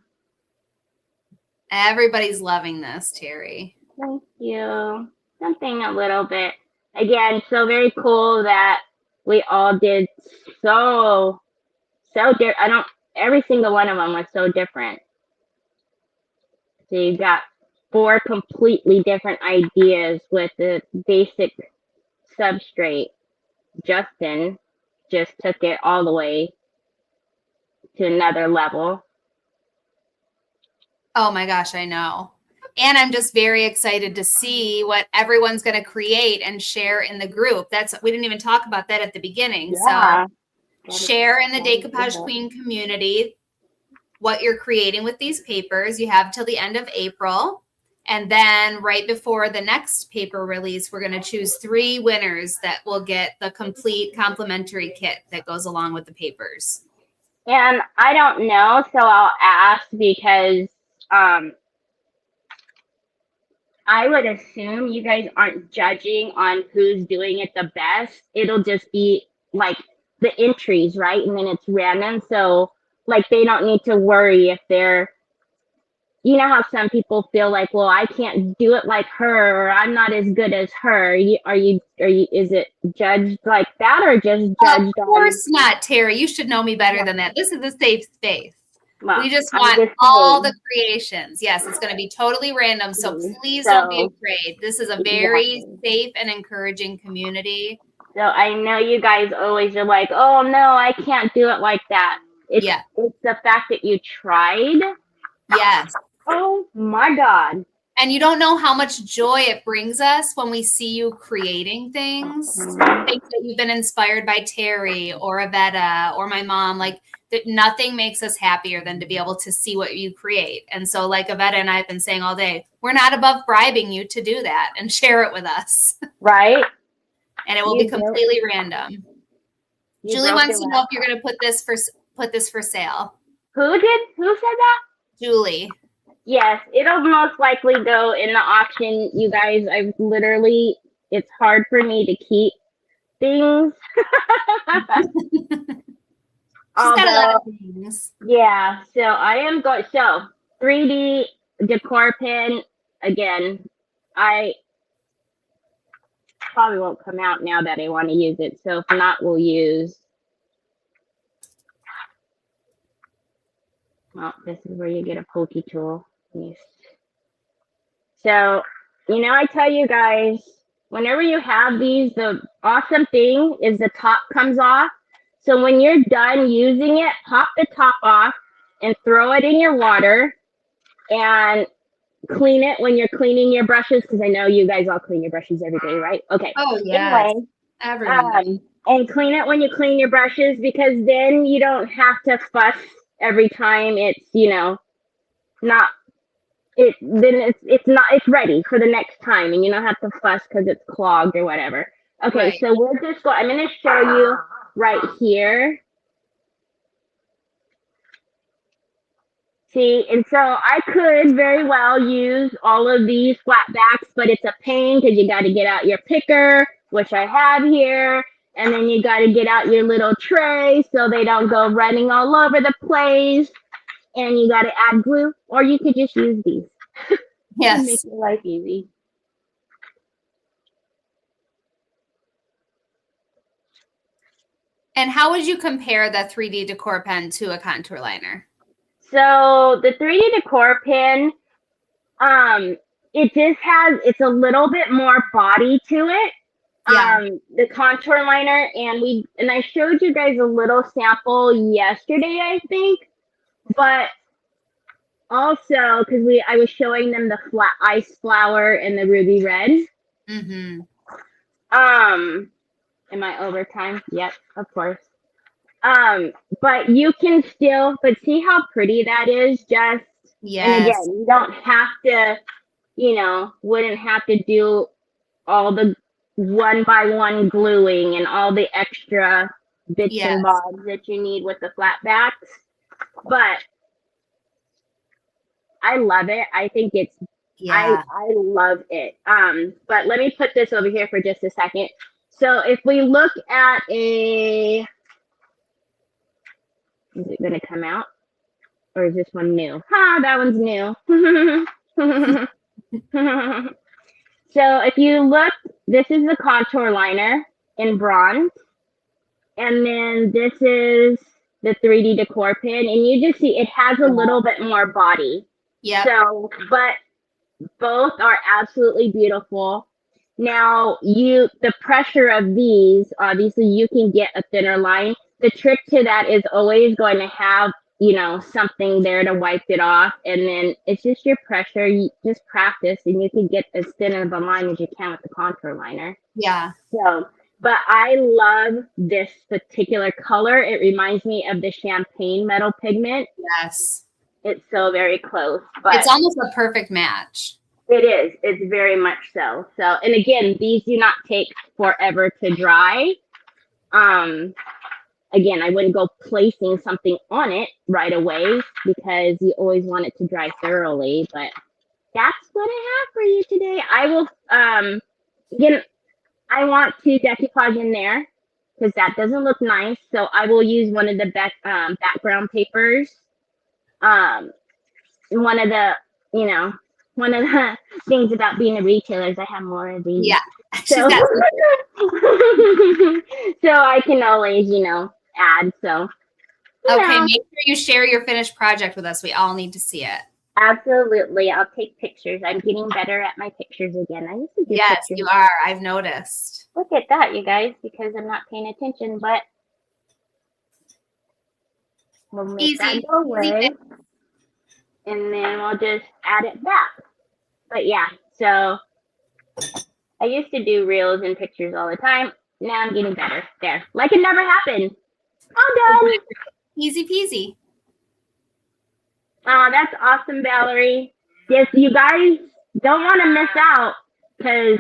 Everybody's loving this, Teri. Thank you. Something a little bit. Again, so very cool that we all did so different. Every single one of them was so different. So you got 4 completely different ideas with the basic substrate. Justin just took it all the way to another level. Oh my gosh, I know. And I'm just very excited to see what everyone's going to create and share in the group. We didn't even talk about that at the beginning. Yeah. So share in the Decoupage Queen community what you're creating with these papers. You have till the end of April. And then right before the next paper release, we're going to choose 3 winners that will get the complete complimentary kit that goes along with the papers. And I don't know, so I'll ask because I would assume you guys aren't judging on who's doing it the best. It'll just be like the entries, right? And then it's random. So like they don't need to worry if they're, you know how some people feel like, well, I can't do it like her, or I'm not as good as her. Is it judged like that, or just judged? Of course not, Teri. You should know me better than that. This is a safe space. Well, we just want all the creations. Yes, it's going to be totally random. So please don't be afraid. This is a very safe and encouraging community. So I know you guys always are like, oh no, I can't do it like that. It's the fact that you tried. Yes. Oh my God. And you don't know how much joy it brings us when we see you creating things. Things that you've been inspired by Teri or Iveta or my mom. Like that, nothing makes us happier than to be able to see what you create. And so like Iveta and I have been saying all day, we're not above bribing you to do that and share it with us. Right. And it will be completely random. Julie wants to know if you're going to put this for sale. Who said that? Julie. Yes, it'll most likely go in the auction, you guys. It's hard for me to keep things. She's got a lot of things. Yeah, so I am going. So 3D decor pin again. I probably won't come out now that I want to use it. So if not, we'll use. Well, this is where you get a pokey tool. Yes. So, I tell you guys, whenever you have these, the awesome thing is the top comes off. So when you're done using it, pop the top off and throw it in your water and clean it when you're cleaning your brushes, because I know you guys all clean your brushes every day, right? Okay. Oh, yeah. Anyway, every day. And clean it when you clean your brushes, because then you don't have to fuss every time it's, it's ready for the next time, and you don't have to fuss because it's clogged or whatever. Okay, right. So I'm going to show you right here. See, and so I could very well use all of these flat backs, but it's a pain because you got to get out your picker, which I have here, and then you got to get out your little tray so they don't go running all over the place, and you got to add glue, or you could just use these. Yes. Make your life easy. And how would you compare the 3D decor pen to a contour liner? So the 3D decor pen, it's a little bit more body to it. Yeah. The contour liner, and I showed you guys a little sample yesterday, I think, but also because I was showing them the flat ice flower and the ruby red. Mm-hmm. Am I over time? Yep, of course. But you can still, see how pretty that is? Just, yes. And again, you don't have to, wouldn't have to do all the one by one gluing and all the extra bits and bobs that you need with the flat backs. But I love it. I think it's, I love it. But let me put this over here for just a second. So if we look at Is it going to come out? Or is this one new? That one's new. So if you look, this is the contour liner in bronze. And then this is the 3D decor pin. And you just see it has a little bit more body. Yeah. So, but both are absolutely beautiful. Now, the pressure of these, obviously you can get a thinner line. The trick to that is always going to have, something there to wipe it off. And then it's just your pressure. You just practice and you can get as thin of a line as you can with the contour liner. Yeah. So, but I love this particular color. It reminds me of the champagne metal pigment. Yes. It's so very close. But it's almost a perfect match. It is. It's very much so. So, and again, these do not take forever to dry. Again, I wouldn't go placing something on it right away because you always want it to dry thoroughly. But that's what I have for you today. I will, again, I want to decoupage in there because that doesn't look nice. So I will use one of the background papers. One of the things about being a retailer is I have more of these. Yeah. So, so I can always, add. So, okay, make sure you share your finished project with us. We all need to see it. Absolutely. I'll take pictures. I'm getting better at my pictures again. I used to do Yes, pictures. you are. I've noticed. Look at that, you guys, because I'm not paying attention, but we'll make that go away. And then we'll just add it back. But yeah, so I used to do reels and pictures all the time. Now I'm getting better. There. Like it never happened. All done. Easy peasy. Oh, that's awesome, Valerie. Yes, you guys don't want to miss out because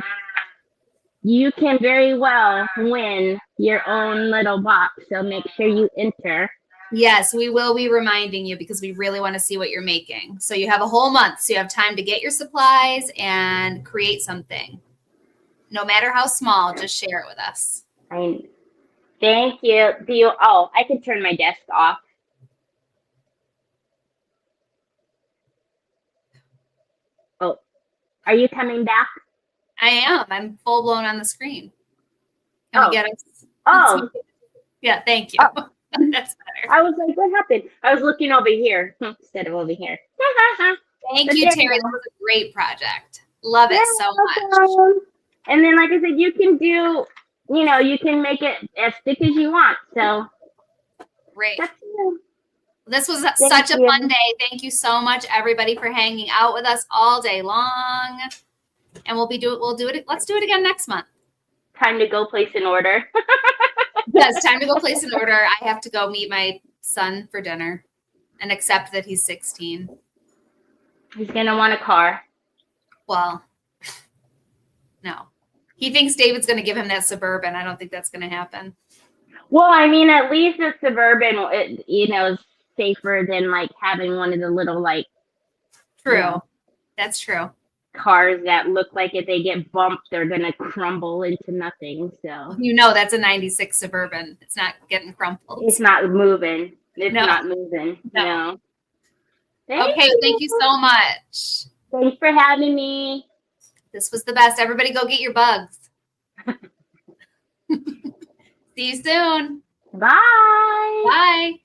you can very well win your own little box. So make sure you enter. Yes, we will be reminding you because we really want to see what you're making. So you have a whole month. So you have time to get your supplies and create something. No matter how small, just share it with us. Thank you. I can turn my desk off. Oh, are you coming back? I am. I'm full blown on the screen. Can we get us? Oh. Yeah, thank you. Oh. That's better. I was like, what happened? I was looking over here instead of over here. Thank you, Teri. That was a great project. Love it so much. And then, like I said, you can do, you can make it as thick as you want. So great. That's this was such a fun day. Thank you so much, everybody, for hanging out with us all day long. And we'll do it. Let's do it again next month. Time to go place an order. Yes, time to go place an order. I have to go meet my son for dinner and accept that he's 16. He's going to want a car. Well, no. He thinks David's going to give him that Suburban. I don't think that's going to happen. Well, I mean, at least a Suburban, is safer than like having one of the little True. That's true. Cars that look like if they get bumped, they're going to crumble into nothing. So that's a 96 Suburban. It's not getting crumpled. It's not moving. It's not moving. No. Thank you so much. Thanks for having me. This was the best. Everybody go get your bugs. See you soon. Bye. Bye.